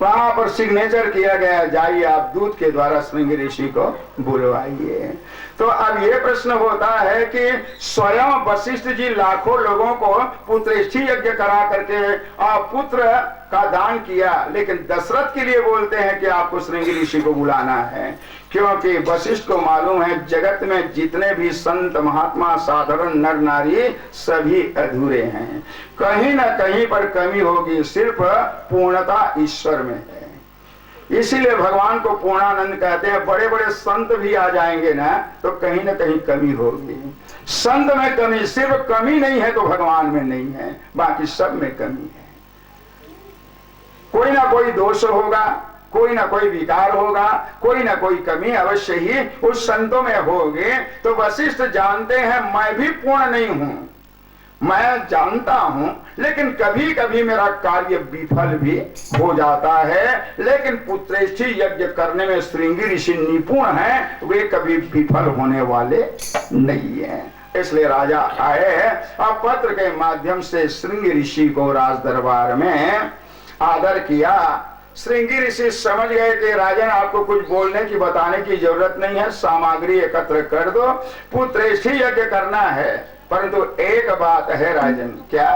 Speaker 1: वहां पर सिग्नेचर किया गया, जाइए आप दूत के द्वारा श्रृंगी ऋषि को बुलवाइए। तो अब ये प्रश्न होता है कि स्वयं वशिष्ठ जी लाखों लोगों को पुत्रेष्ठी यज्ञ करा करके पुत्र का दान किया, लेकिन दशरथ के लिए बोलते हैं कि आपको श्रृंगी ऋषि को बुलाना है, क्योंकि वशिष्ठ को मालूम है जगत में जितने भी संत महात्मा साधारण नर नारी सभी अधूरे हैं, कहीं ना कहीं पर कमी होगी, सिर्फ पूर्णता ईश्वर में है। इसीलिए भगवान को पूर्णानंद कहते हैं। बड़े बड़े संत भी आ जाएंगे ना तो कहीं ना कहीं कमी होगी। संत में कमी, सिर्फ कमी नहीं है तो भगवान में नहीं है, बाकी सब में कमी है। कोई ना कोई दोष होगा, कोई ना कोई विकार होगा, कोई ना कोई कमी अवश्य ही उस संतों में होगी। तो वशिष्ठ जानते हैं मैं भी पूर्ण नहीं हूं, मैं जानता हूं, लेकिन कभी कभी मेरा कार्य विफल भी हो जाता है। लेकिन पुत्रेष्ठी यज्ञ करने में श्रृंगी ऋषि निपुण हैं, वे कभी विफल होने वाले नहीं हैं। इसलिए राजा आए और पत्र के माध्यम से श्रृंगी ऋषि को राज दरबार में आदर किया। श्रृंगी ऋषि समझ गए कि राजन आपको कुछ बोलने की बताने की जरूरत नहीं है, सामग्री एकत्र कर दो, पुत्रेष्ठी यज्ञ करना है। परंतु एक बात है राजन, क्या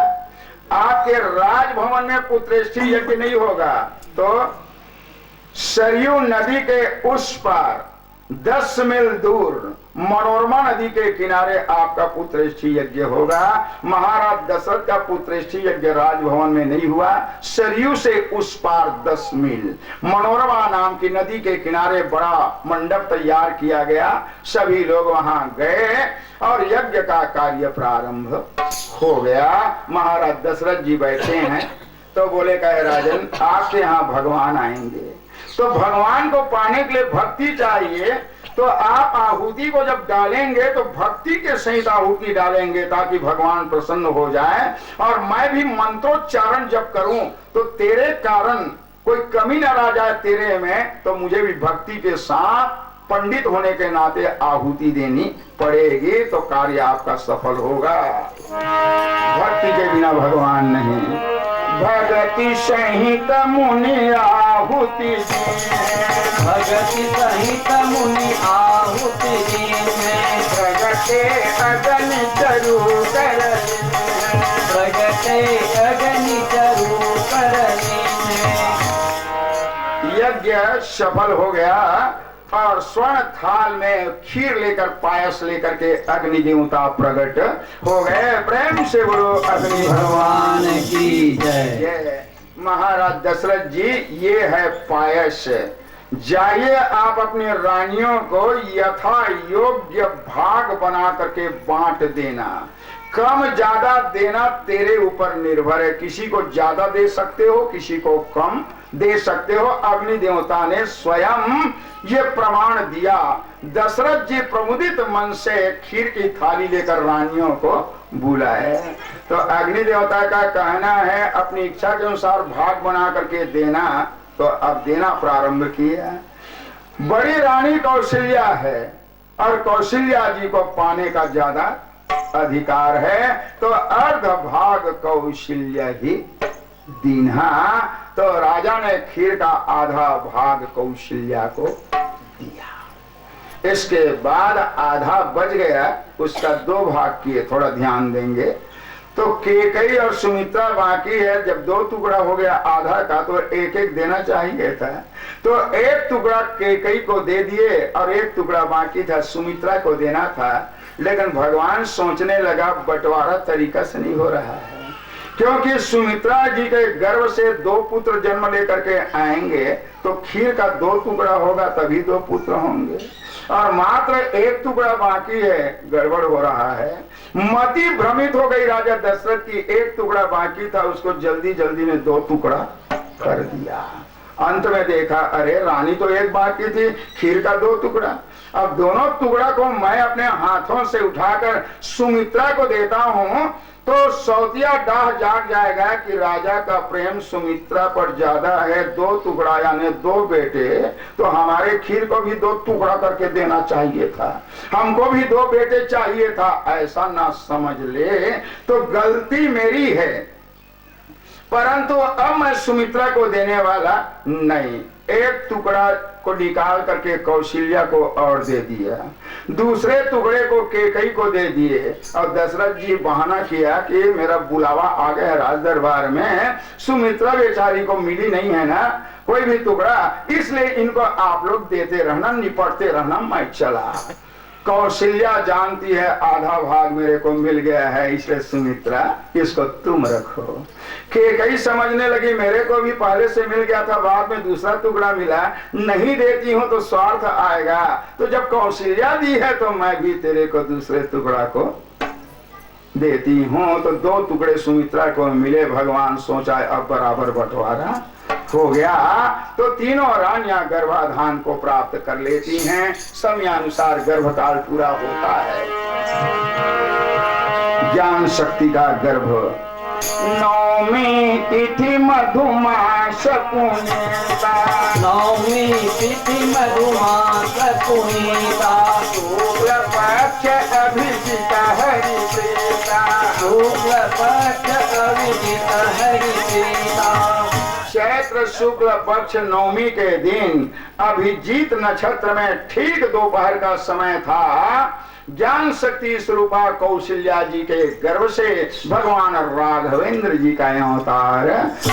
Speaker 1: आपके राजभवन में पुत्रेष्ठी यज्ञ नहीं होगा तो सरयू नदी के उस पार 10 मील दूर मनोरमा नदी के किनारे आपका पुत्रेष्ठी यज्ञ होगा। महाराज दशरथ का पुत्रेष्ठी यज्ञ राजभवन में नहीं हुआ, सरयू से उस पार 10 मील मनोरमा नाम की नदी के किनारे बड़ा मंडप तैयार किया गया। सभी लोग वहां गए और यज्ञ का कार्य प्रारंभ हो गया। महाराज दशरथ जी बैठे हैं तो बोले कहे राजन आपके यहाँ भगवान आएंगे, तो भगवान को पाने के लिए भक्ति चाहिए, तो आप आहुति को जब डालेंगे तो भक्ति के सहित आहुति डालेंगे ताकि भगवान प्रसन्न हो जाए। और मैं भी मंत्रोच्चारण जब करूं तो तेरे कारण कोई कमी न रह जाए तेरे में, तो मुझे भी भक्ति के साथ पंडित होने के नाते आहुति देनी पड़ेगी, तो कार्य आपका सफल होगा। भक्ति के बिना भगवान नहीं। भगति सहित मुनि आहुति,
Speaker 2: भगति सहित मुनि आहुति
Speaker 1: प्रगटे अगन चरु कर,
Speaker 2: प्रगटे अगनि चरु करने।
Speaker 1: यज्ञ सफल हो गया और स्वर्ण थाल में खीर लेकर पायस लेकर के अग्नि देवता प्रकट हो गए। प्रेम से बोलो अग्नि भगवान
Speaker 2: की जय।
Speaker 1: ये महाराज दशरथ जी ये है पायस, जाइए आप अपनी रानियों को यथा योग्य भाग बना करके बांट देना। कम ज्यादा देना तेरे ऊपर निर्भर है, किसी को ज्यादा दे सकते हो, किसी को कम दे सकते हो। अग्नि देवता ने स्वयं ये प्रमाण दिया। दशरथ जी प्रमुदित मन से खीर की थाली लेकर रानियों को बुलाए, तो अग्नि देवता का कहना है अपनी इच्छा के अनुसार भाग बना करके देना। तो अब देना प्रारंभ किया। बड़ी रानी कौशल्या है और कौशल्या जी को पाने का ज्यादा अधिकार है, तो अर्ध भाग कौशल्या ही दीन्हा। तो राजा ने खीर का आधा भाग कौशल्या को दिया। इसके बाद आधा बच गया, उसका 2 भाग किए। थोड़ा ध्यान देंगे तो केकई और सुमित्रा बाकी है। जब 2 टुकड़ा हो गया आधा का तो 1-1 देना चाहिए था, तो 1 टुकड़ा केकई को दे दिए और 1 टुकड़ा बाकी था सुमित्रा को देना था। लेकिन भगवान सोचने लगा बंटवारा तरीका से नहीं हो रहा है, क्योंकि सुमित्रा जी के गर्भ से 2 पुत्र जन्म लेकर के आएंगे तो खीर का 2 टुकड़ा होगा तभी 2 पुत्र होंगे, और मात्र 1 टुकड़ा बाकी है, गड़बड़ हो रहा है। मति भ्रमित हो गई राजा दशरथ की, 1 टुकड़ा बाकी था उसको जल्दी जल्दी में 2 टुकड़ा कर दिया। अंत में देखा अरे रानी तो 1 बाकी थी, खीर का 2 टुकड़ा। अब दोनों टुकड़ा को मैं अपने हाथों से उठाकर सुमित्रा को देता हूं तो सौतिया डाह जाग जाएगा कि राजा का प्रेम सुमित्रा पर ज्यादा है। 2 टुकड़ा यानी 2 बेटे, तो हमारे खीर को भी 2 टुकड़ा करके देना चाहिए था, हमको भी 2 बेटे चाहिए था। ऐसा ना समझ ले तो गलती मेरी है, परंतु अब मैं सुमित्रा को देने वाला नहीं। 1 टुकड़ा को निकाल करके कौशल्या को और दे दिया, दूसरे टुकड़े को केकई को दे दिए। और दशरथ जी बहाना किया कि मेरा बुलावा आ गया राज दरबार में, सुमित्रा बेचारी को मिली नहीं है ना कोई भी टुकड़ा, इसलिए इनको आप लोग देते रहना, निपटते रहना, मैं चला। कौशल्या जानती है आधा भाग मेरे को मिल गया है, इसलिए सुमित्रा इसको तुम रखो। केकई समझने लगी मेरे को भी पहले से मिल गया था, बाद में दूसरा टुकड़ा मिला, नहीं देती हूं तो स्वार्थ आएगा, तो जब कौशल्या दी है तो मैं भी तेरे को दूसरे टुकड़ा को देती हूं। तो 2 टुकड़े सुमित्रा को मिले। भगवान सोचा अब बराबर बंटवारा हो गया, तो तीनों रानियां गर्भाधान को प्राप्त कर लेती हैं। समयानुसार गर्भकाल पूरा होता है। ज्ञान शक्ति का गर्भ। नवमी तिथि मधुमास पुनीता,
Speaker 2: नवमी तिथि मधुमास पुनीता,
Speaker 1: शुक्ल पक्ष अभिजित हरिप्रीता,
Speaker 2: शुक्ल पक्ष अभिजित हरिप्रीता।
Speaker 1: चैत्र शुक्ल पक्ष नवमी के दिन अभिजीत नक्षत्र में ठीक दोपहर का समय था। ज्ञान शक्ति स्वरूपा कौशल्या जी के गर्भ से भगवान राघवेंद्र जी का अवतार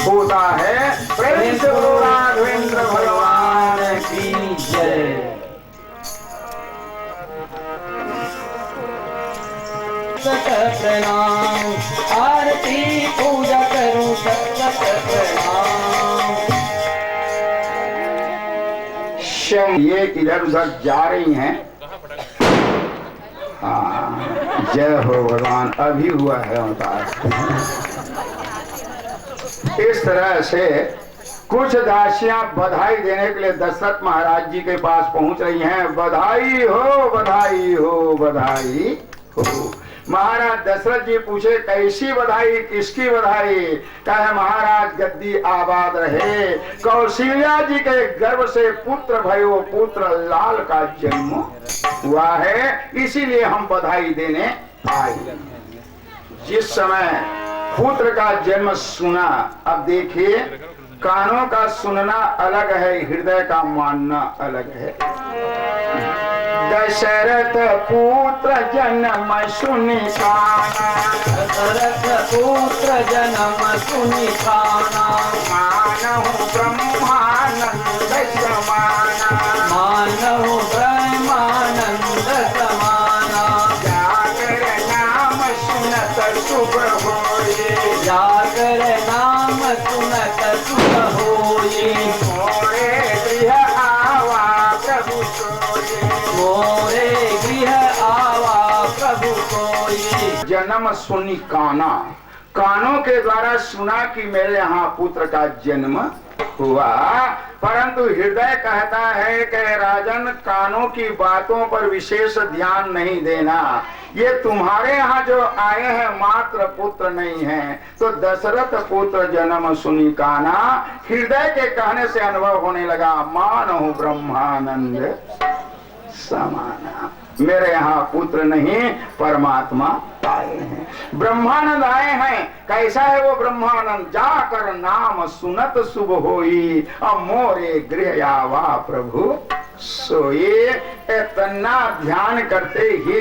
Speaker 1: होता है। प्रेम से बोलो राघवेंद्र भगवान की जय।
Speaker 2: प्रणाम, आरती पूजा करूं सत प्रणाम।
Speaker 1: ये इधर उधर जा रही हैं। हाँ, जय हो भगवान, अभी हुआ है अवतार। इस तरह से कुछ दासियां बधाई देने के लिए दशरथ महाराज जी के पास पहुंच रही हैं। बधाई हो, बधाई हो, बधाई हो। महाराज दशरथ जी पूछे कैसी बधाई, किसकी बधाई? कहे महाराज गद्दी आबाद रहे, कौशल्या जी के गर्भ से पुत्र भयो, पुत्र लाल का जन्म हुआ है, इसीलिए हम बधाई देने आए। जिस समय पुत्र का जन्म सुना, अब देखिए कानों का सुनना अलग है, हृदय का मानना अलग है। दशरथ पुत्र जन्म सुनि काना,
Speaker 2: दशरथ पुत्र जन्म सुनि काना,
Speaker 1: मानहु ब्रह्मानंद समाना,
Speaker 2: मानहु ब्रह्मानंद समाना।
Speaker 1: जाकर नाम सुनत शुभ होए,
Speaker 2: जाकर नाम सुनत सुख होई।
Speaker 1: मोरे गृह आवा प्रभु सोए,
Speaker 2: मोरे गृह आवा प्रभु कोई।
Speaker 1: जन्म सुनी काना, कानों के द्वारा सुना कि मेरे यहाँ पुत्र का जन्म हुआ, परंतु हृदय कहता है कि राजन कानों की बातों पर विशेष ध्यान नहीं देना। ये तुम्हारे यहाँ जो आए हैं मात्र पुत्र नहीं है। तो दशरथ पुत्र जन्म सुनी काना, हृदय के कहने से अनुभव होने लगा मानहु ब्रह्मानंद समाना। मेरे यहाँ पुत्र नहीं परमात्मा आए हैं, ब्रह्मानंद आए हैं। कैसा है वो ब्रह्मानंद? जाकर नाम सुनत शुभ होई, अब मोरे गृह आवा प्रभु सोए। इतना ध्यान करते ही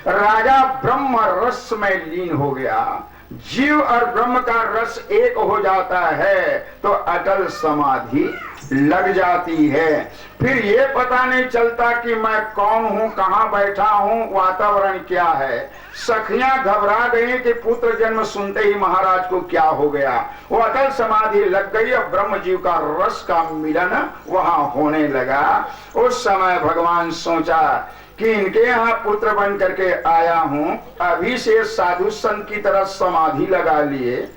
Speaker 1: राजा ब्रह्म रस में लीन हो गया। जीव और ब्रह्म का रस एक हो जाता है तो अटल समाधि लग जाती है। फिर ये पता नहीं चलता कि मैं कौन हूँ, कहाँ बैठा हूँ, वातावरण क्या है। सखियां घबरा गई कि पुत्र जन्म सुनते ही महाराज को क्या हो गया। वो अटल समाधि लग गई और ब्रह्म जीव का रस का मिलन वहां होने लगा। उस समय भगवान सोचा कि इनके यहाँ पुत्र बन करके आया हूँ, अभी से साधु संत की तरह समाधि लगा लिए,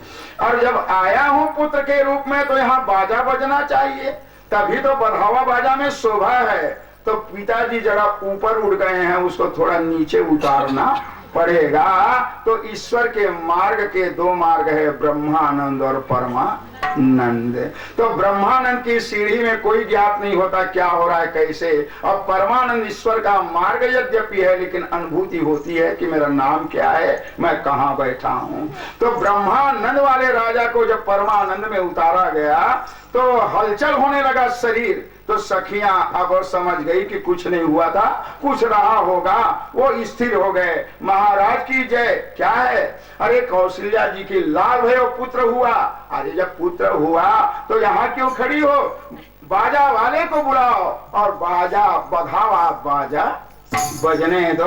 Speaker 1: और जब आया हूँ पुत्र के रूप में तो यहाँ बाजा बजना चाहिए, तभी तो बढ़ावा बाजा में शोभा है। तो पिताजी जरा ऊपर उड़ गए हैं, उसको थोड़ा नीचे उतारना पड़ेगा। तो ईश्वर के मार्ग के 2 मार्ग है, ब्रह्मानंद और परमानंद। तो ब्रह्मानंद की सीढ़ी में कोई ज्ञात नहीं होता क्या हो रहा है कैसे, और परमानंद ईश्वर का मार्ग यद्यपि है, लेकिन अनुभूति होती है कि मेरा नाम क्या है, मैं कहाँ बैठा हूँ। तो ब्रह्मानंद वाले राजा को जब परमानंद में उतारा गया तो हलचल होने लगा शरीर। तो सखियां अब समझ गई कि कुछ नहीं हुआ था, कुछ रहा होगा, वो स्थिर हो गए। महाराज की जय। क्या है? अरे कौशल्या जी की लाल भयो पुत्र हुआ। अरे जब पुत्र हुआ तो यहाँ क्यों खड़ी हो? बाजा वाले को बुलाओ और बाजा बधावा बाजा बजने दो।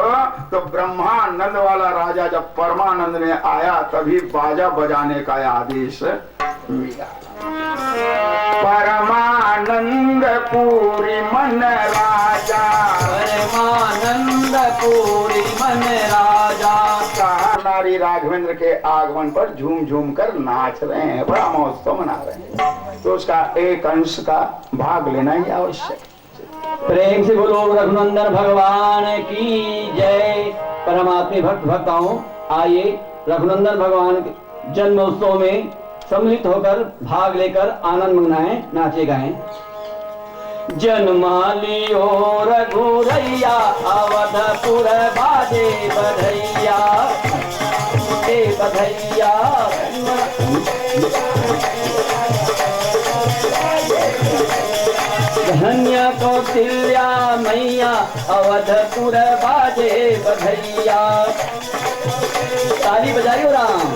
Speaker 1: तो ब्रह्मानंद वाला राजा जब परमानंद में आया तभी बाजा बजाने का आदेश मिला। परमानंद पूरी मन राजा,
Speaker 2: परमानंद पूरी मन राजा।
Speaker 1: नारी राघवेंद्र के आगमन पर झूम झूम कर नाच रहे हैं, बड़ा महोत्सव मना रहे हैं। तो उसका एक अंश का भाग लेना ही आवश्यक।
Speaker 2: प्रेम से बोलो रघुनंदन भगवान की जय। परमात्मा भक्त भक्ताओं, आइए रघुनंदन भगवान के जन्म उत्सव में सम्मिलित होकर भाग लेकर आनंद मनाएं, नाचे गाएं। जन्मालियो रघुरैया अवधपुर बाजे बधैया, बधैया। धन्य कौशल्या मैया अवधपुर बाजे बधैया। ताली बजाइयो राम।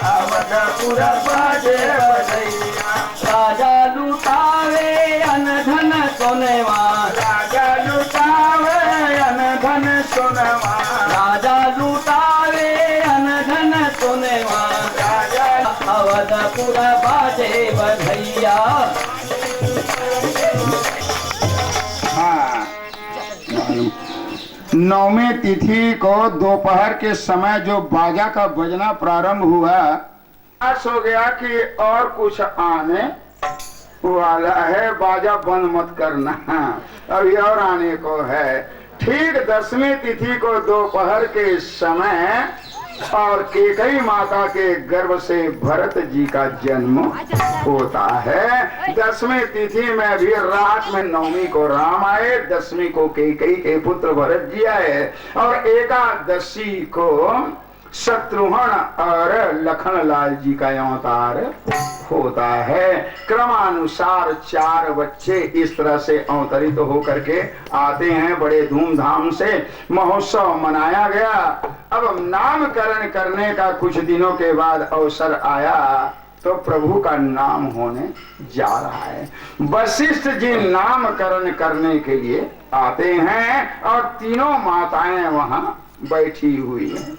Speaker 2: अवधपुर बाजे बधैया। राजा लुटावे अनधन सोनेवा, राजा लुटावे अनधन सोनेवा, राजा लुटावे अनधन सोनेवा, राजा अवधपुर बाजे बधैया।
Speaker 1: हाँ, नौमी तिथि को दोपहर के समय जो बाजा का बजना प्रारंभ हुआ, आस हो गया कि और कुछ आने वाला है, बाजा बंद मत करना, अभी और आने को है। ठीक 10वीं तिथि को दोपहर के समय और केकई माता के गर्भ से भरत जी का जन्म होता है। 10वीं तिथि में भी रात में 9वीं को राम आए, 10वीं को केकई के पुत्र भरत जी आए और एकादशी को शत्रुघ्न और लखन लाल जी का अवतार होता है। क्रमानुसार 4 बच्चे इस तरह से अवतरित होकर के आते हैं। बड़े धूमधाम से महोत्सव मनाया गया। अब नामकरण करने का कुछ दिनों के बाद अवसर आया तो प्रभु का नाम होने जा रहा है। वशिष्ठ जी नामकरण करने के लिए आते हैं और तीनों माताएं वहां बैठी हुई हैं।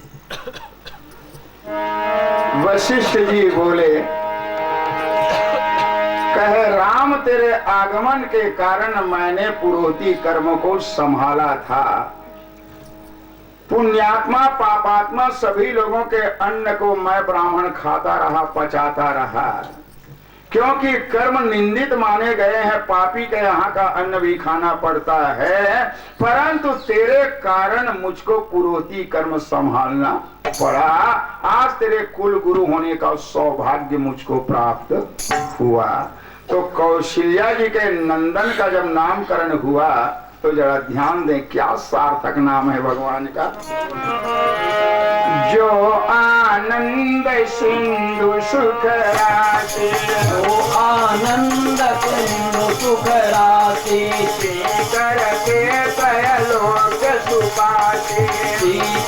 Speaker 1: वशिष्ठ जी बोले, कहे राम तेरे आगमन के कारण मैंने पुरोहिती कर्म को संभाला था। पुण्यात्मा पापात्मा सभी लोगों के अन्न को मैं ब्राह्मण खाता रहा, पचाता रहा, क्योंकि कर्म निंदित माने गए हैं। पापी के यहाँ का अन्न भी खाना पड़ता है, परंतु तेरे कारण मुझको पुरोहिती कर्म संभालना पड़ा। आज तेरे कुल गुरु होने का सौभाग्य मुझको प्राप्त हुआ। तो कौशल्या जी के नंदन का जब नामकरण हुआ तो जरा ध्यान दें, क्या सार्थक नाम है भगवान का। जो आनंद सिंधु सुख राशि,
Speaker 2: जो आनंद सिंधु सुख राशि,
Speaker 1: करते त्रैलोक सुपाशे,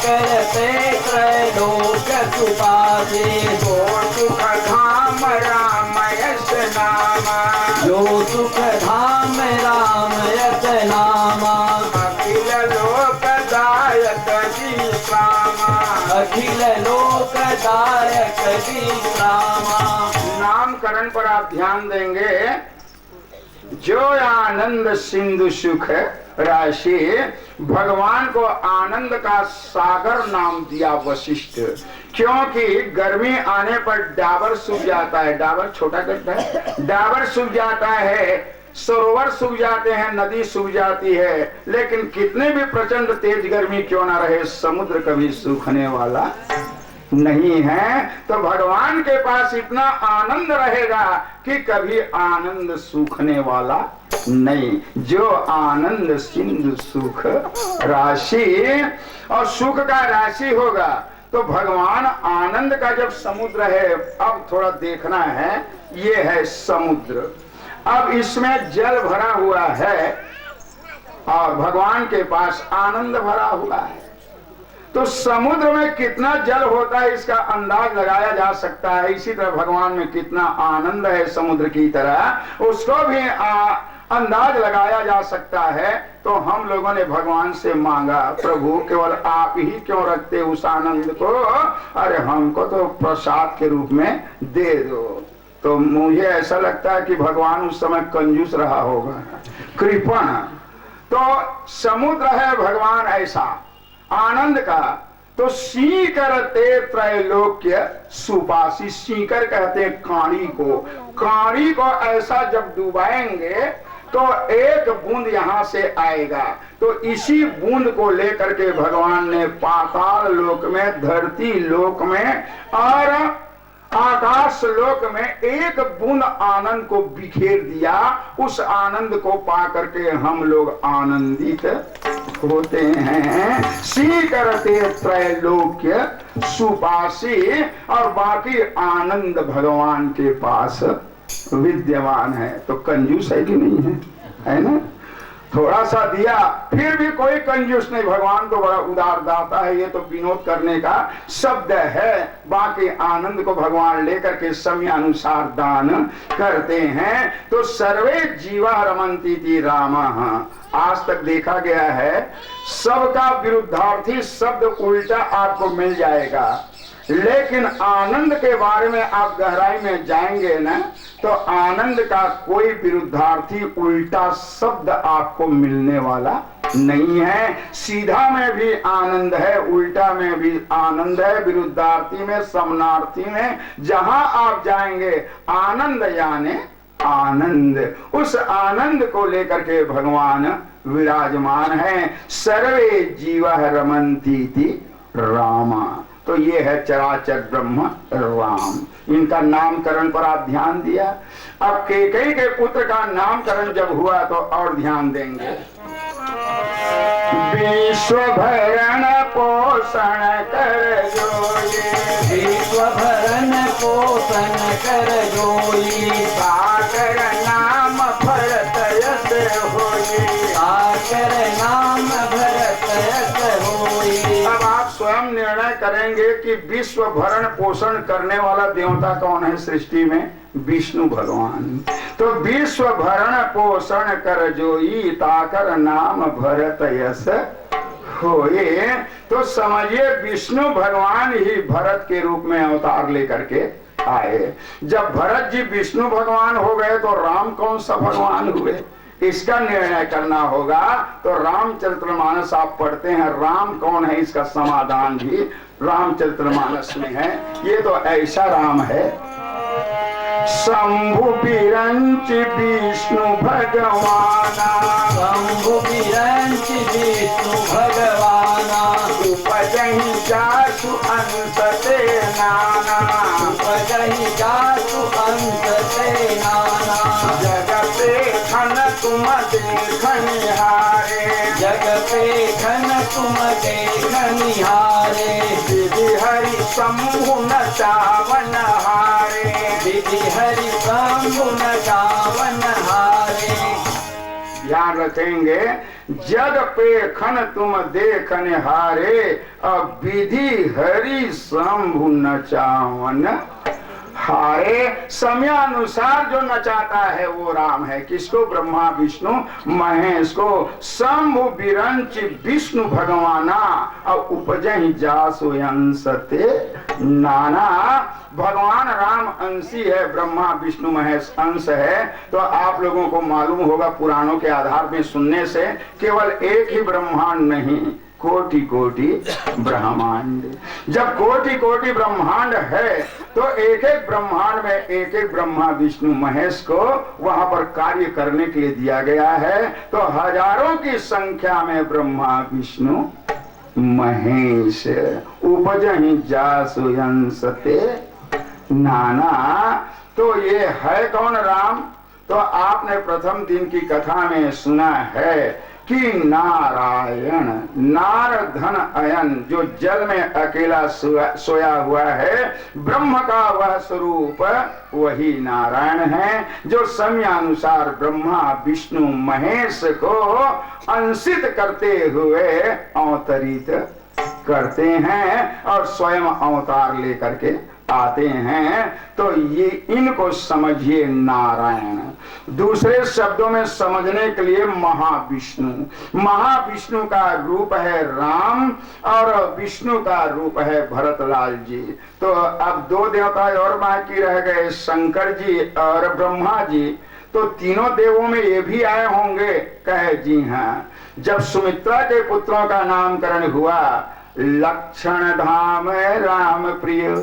Speaker 2: करते त्रैलोक सुपाशे,
Speaker 1: जो सुख धाम राम यश नामा,
Speaker 2: जो सुख धाम राम यश नामा,
Speaker 1: अखिल लोकदायक विश्रामा,
Speaker 2: अखिल लोकदायक विश्रामा।
Speaker 1: नामकरण पर आप ध्यान देंगे। जो आनंद सिंधु सुख राशि, भगवान को आनंद का सागर नाम दिया वशिष्ठ, क्योंकि गर्मी आने पर डाबर सूख जाता है। डाबर छोटा गड्ढा है, डाबर सूख जाता है, सरोवर सूख जाते हैं, नदी सूख जाती है, लेकिन कितने भी प्रचंड तेज गर्मी क्यों ना रहे, समुद्र कभी सूखने वाला नहीं है। तो भगवान के पास इतना आनंद रहेगा कि कभी आनंद सूखने वाला नहीं। जो आनंद सिंधु सुख राशि, और सुख का राशि होगा तो भगवान आनंद का जब समुद्र है, अब थोड़ा देखना है, ये है समुद्र। अब इसमें जल भरा हुआ है और भगवान के पास आनंद भरा हुआ है। तो समुद्र में कितना जल होता है इसका अंदाज लगाया जा सकता है। इसी तरह भगवान में कितना आनंद है समुद्र की तरह, उसको भी अंदाज लगाया जा सकता है। तो हम लोगों ने भगवान से मांगा, प्रभु केवल आप ही क्यों रखते उस आनंद को, अरे हमको तो प्रसाद के रूप में दे दो। तो मुझे ऐसा लगता है कि भगवान उस समय कंजूस रहा होगा, कृपण। तो समुद्र है भगवान ऐसा आनंद का। तो सीकर ते त्रैलोक्य सुपासी, सीकर कहते हैं काड़ी को। काड़ी को ऐसा जब डुबाएंगे तो एक बूंद यहां से आएगा। तो इसी बूंद को लेकर के भगवान ने पाताल लोक में, धरती लोक में और आकाश लोक में एक बूंद आनंद को बिखेर दिया। उस आनंद को पा करके हम लोग आनंदित होते हैं। सी करते त्रैलोक्य सुपासी, और बाकी आनंद भगवान के पास विद्यमान है। तो कंजूस है कि नहीं है, है ना? थोड़ा सा दिया फिर भी कोई कंजूस नहीं, भगवान तो बड़ा उदार दाता है। ये तो विनोद करने का शब्द है। बाकी आनंद को भगवान लेकर के समय अनुसार दान करते हैं। तो सर्वे जीवा रमन्ति इति रामः। आज तक देखा गया है सबका विरुद्धार्थी शब्द उल्टा आपको मिल जाएगा, लेकिन आनंद के बारे में आप गहराई में जाएंगे ना, तो आनंद का कोई विरुद्धार्थी उल्टा शब्द आपको मिलने वाला नहीं है। सीधा में भी आनंद है, उल्टा में भी आनंद है, विरुद्धार्थी में, समानार्थी में, जहां आप जाएंगे आनंद यानी आनंद। उस आनंद को लेकर के भगवान विराजमान है। सर्वे जीवः रमन्ति इति रामा। तो ये है चराचर ब्रह्म राम। इनका नामकरण पर आप ध्यान दिया। अब कैकेयी के पुत्र का नामकरण जब हुआ तो और ध्यान देंगे। विश्व भरण पोषण कर जोई,
Speaker 2: विश्व भरण पोषण कर जोई,
Speaker 1: साकर नाम भरत यश होई,
Speaker 2: साकर नाम भरत यश होई।
Speaker 1: अब आप स्वयं निर्णय करेंगे कि विश्व भरण पोषण करने वाला देवता कौन है सृष्टि में? विष्णु भगवान। तो विश्व भरण पोषण कर जोई, ताकर नाम भरत यश होए। तो समझिए विष्णु भगवान ही भरत के रूप में अवतार लेकर के आए। जब भरत जी विष्णु भगवान हो गए तो राम कौन सा भगवान हुए, इसका निर्णय करना होगा। तो रामचरितमानस आप पढ़ते हैं, राम कौन है इसका समाधान भी रामचरितमानस में है। ये तो ऐसा राम है, शंभु बिरंच विष्णु भगवाना,
Speaker 2: शंभु बिरंच विष्णु भगवाना,
Speaker 1: उपजहि जासु अंश ते नाना,
Speaker 2: उपजहि जासु अंश ते नाना।
Speaker 1: जग पे खन तुम देखनिहारे,
Speaker 2: जग पे खन तुम देखनिहारे,
Speaker 1: विधि हरि शंभु नचावन हारे,
Speaker 2: विधि हरि शंभु नचावन हारे।
Speaker 1: ध्यान रखेंगे, जग पे खन तुम देखने हारे, अब विधि हरि शंभु नचावन हारे। समयानुसार जो नचाता है वो राम है। किसको? ब्रह्मा विष्णु महेश को। शंभु बिरंच विष्णु भगवाना, और उपजहि जासु अंशते नाना। भगवान राम अंशी है, ब्रह्मा विष्णु महेश अंश है। तो आप लोगों को मालूम होगा पुराणों के आधार में सुनने से, केवल एक ही ब्रह्मांड नहीं, कोटि कोटि ब्रह्मांड। जब कोटि कोटि ब्रह्मांड है तो एक एक ब्रह्मांड में एक एक ब्रह्मा विष्णु महेश को वहां पर कार्य करने के लिए दिया गया है। तो हजारों की संख्या में ब्रह्मा विष्णु महेश, उपजहि जासु अंशते नाना। तो ये है कौन राम? तो आपने प्रथम दिन की कथा में सुना है कि नारायण, नार धन अयन, जो जल में अकेला सोया हुआ है, ब्रह्म का वह स्वरूप वही नारायण है, जो समयानुसार ब्रह्मा विष्णु महेश को अंशित करते हुए अवतरित करते हैं और स्वयं अवतार लेकर के आते हैं। तो ये इनको समझिए नारायण। दूसरे शब्दों में समझने के लिए महाविष्णु। महाविष्णु का रूप है राम और विष्णु का रूप है भरतलाल जी। तो अब दो देवता और बाकी रह गए, शंकर जी और ब्रह्मा जी। तो तीनों देवों में ये भी आए होंगे? कहे जी हाँ। जब सुमित्रा के पुत्रों का नामकरण हुआ, लक्षण धाम राम प्रिय,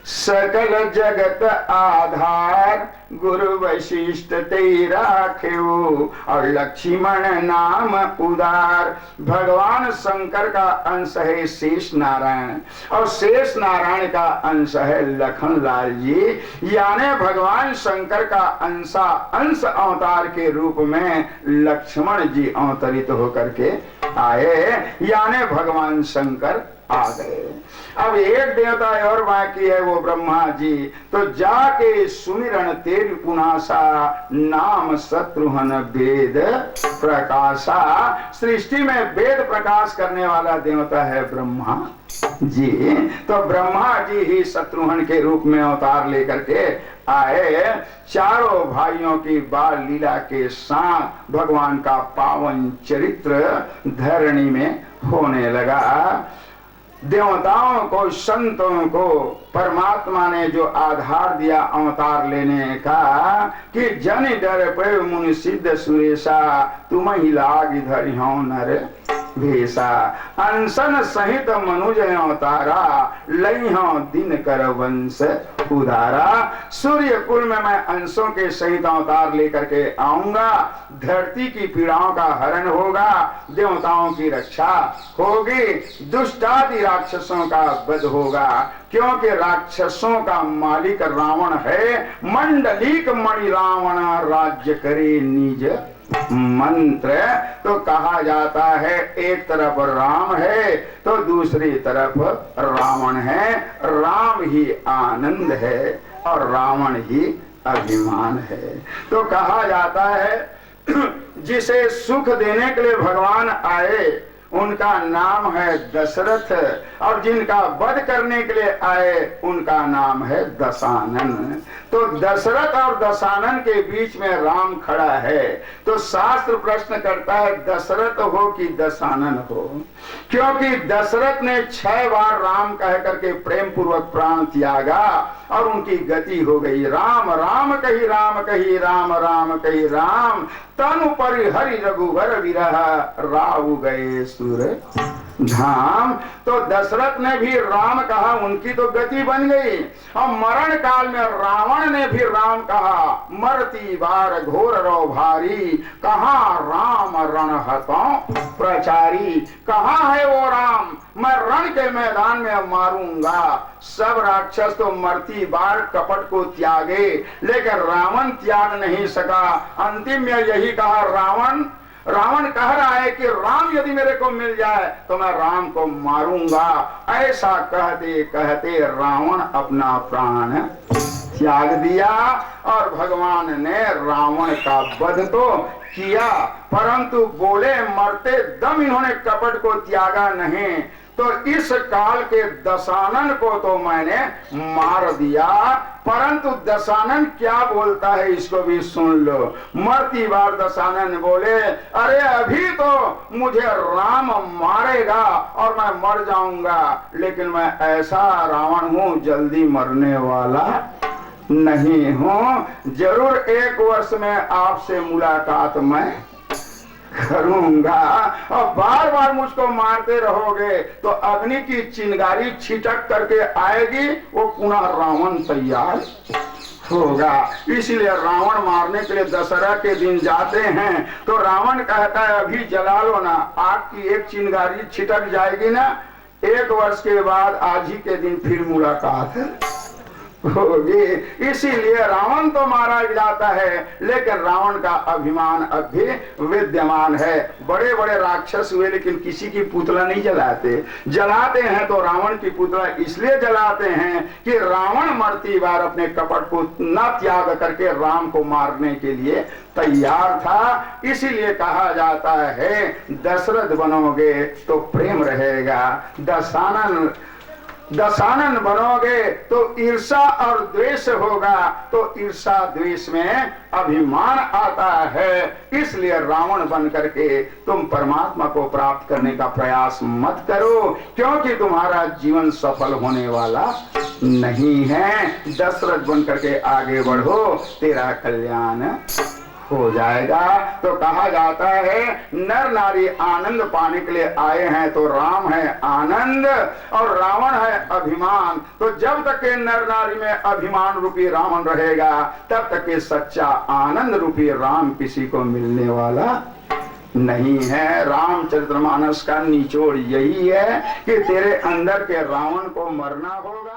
Speaker 1: सकल जगत आधार, गुरु वशिष्ठ तेरा खेऊ, और लक्ष्मण नाम उदार। भगवान शंकर का अंश है शेष नारायण और शेष नारायण का अंश है लखन लाल जी। यानी भगवान शंकर का अंश अवतार के रूप में लक्ष्मण जी अवतरित होकर के आए, यानी भगवान शंकर आ गए। अब एक देवता और बाकी है, वो ब्रह्मा जी। तो जाके सुमिरन तेरी पुनासा, नाम शत्रुघ्न वेद प्रकाशा। सृष्टि में वेद प्रकाश करने वाला देवता है ब्रह्मा जी। तो ब्रह्मा जी ही शत्रुघ्न के रूप में अवतार लेकर के आए। चारों भाइयों की बाल लीला के साथ भगवान का पावन चरित्र धरणी में होने लगा। देवताओं को, संतों को परमात्मा ने जो आधार दिया अवतार लेने का कि जन डर पे मुनि सिद्ध सुरेशा, तुम ही लाग इधर हो नर भेषा। अनशन सहित मनुज अवतारा, लई हो दिन कर वंश उदारा। सूर्य कुल में मैं अंशों के सहित अवतार लेकर के आऊंगा। धरती की पीड़ाओं का हरण होगा, देवताओं की रक्षा होगी, दुष्टादि राक्षसों का वध होगा। क्योंकि राक्षसों का मालिक रावण है। मंडलीक मणि रावण, राज्य करे निज मंत्र। तो कहा जाता है एक तरफ राम है तो दूसरी तरफ रावण है। राम ही आनंद है और रावण ही अभिमान है। तो कहा जाता है जिसे सुख देने के लिए भगवान आए उनका नाम है दशरथ, और जिनका वध करने के लिए आए उनका नाम है दशानन। तो दशरथ और दशानन के बीच में राम खड़ा है। तो शास्त्र प्रश्न करता है दशरथ हो कि दशानन हो, क्योंकि दशरथ ने 6 बार राम कह करके प्रेम पूर्वक प्राण त्यागा और उनकी गति हो गई। राम राम कही राम कही, राम राम कही राम, तनु पर हरि रघुवर विरह, राव गए सुर धाम। तो दशरथ ने भी राम कहा, उनकी तो गति बन गई। और मरण काल में रावण ने भी राम कहा, मरती बार घोर रो भारी, कहाँ राम रण हतों प्रचारी। कहाँ है वो राम, मैं रण के मैदान में मारूंगा। सब राक्षस तो मरती बार कपट को त्यागे, लेकिन रावण त्याग नहीं सका। अंतिम में यही कहा रावण कह रहा है कि राम यदि मेरे को मिल जाए तो मैं राम को मारूंगा। ऐसा कहते कहते रावण अपना प्राण त्याग दिया और भगवान ने रावण का वध तो किया, परंतु बोले मरते दम इन्होंने कपट को त्यागा नहीं। तो इस काल के दशानन को तो मैंने मार दिया, परंतु दशानन क्या बोलता है इसको भी सुन लो। मरती बार दशानन बोले, अरे अभी तो मुझे राम मारेगा और मैं मर जाऊंगा, लेकिन मैं ऐसा रावण हूं जल्दी मरने वाला नहीं हूं। जरूर 1 वर्ष में आपसे मुलाकात मैं करूंगा और बार बार मुझको मारते रहोगे तो अग्नि की चिंगारी छिटक करके आएगी, वो पुनः रावण तैयार होगा। इसलिए रावण मारने के लिए दशहरा के दिन जाते हैं तो रावण कहता है अभी जला लो ना, आग की एक चिंगारी छिटक जाएगी ना, 1 वर्ष के बाद आज ही के दिन फिर मुलाकात है। होगी। इसीलिए रावण तो मारा जाता है, लेकिन रावण का अभिमान अब भी विद्यमान है। बड़े बड़े राक्षस हुए लेकिन किसी की पुतला नहीं जलाते। जलाते हैं तो रावण की पुतला इसलिए जलाते हैं कि रावण मरती बार अपने कपट को न त्याग करके राम को मारने के लिए तैयार था। इसीलिए कहा जाता है दशरथ बनोगे तो प्रेम रहेगा, दशानन बनोगे तो ईर्षा और द्वेष होगा, तो ईर्षा द्वेष में अभिमान आता है। इसलिए रावण बन करके तुम परमात्मा को प्राप्त करने का प्रयास मत करो, क्योंकि तुम्हारा जीवन सफल होने वाला नहीं है। दशरथ बन करके आगे बढ़ो, तेरा कल्याण हो जाएगा। तो कहा जाता है नर नारी आनंद पाने के लिए आए हैं, तो राम है आनंद और रावण है अभिमान। तो जब तक के नर नारी में अभिमान रूपी रावण रहेगा, तब तक के सच्चा आनंद रूपी राम किसी को मिलने वाला नहीं है। रामचरितमानस का निचोड़ यही है कि तेरे अंदर के रावण को मरना होगा।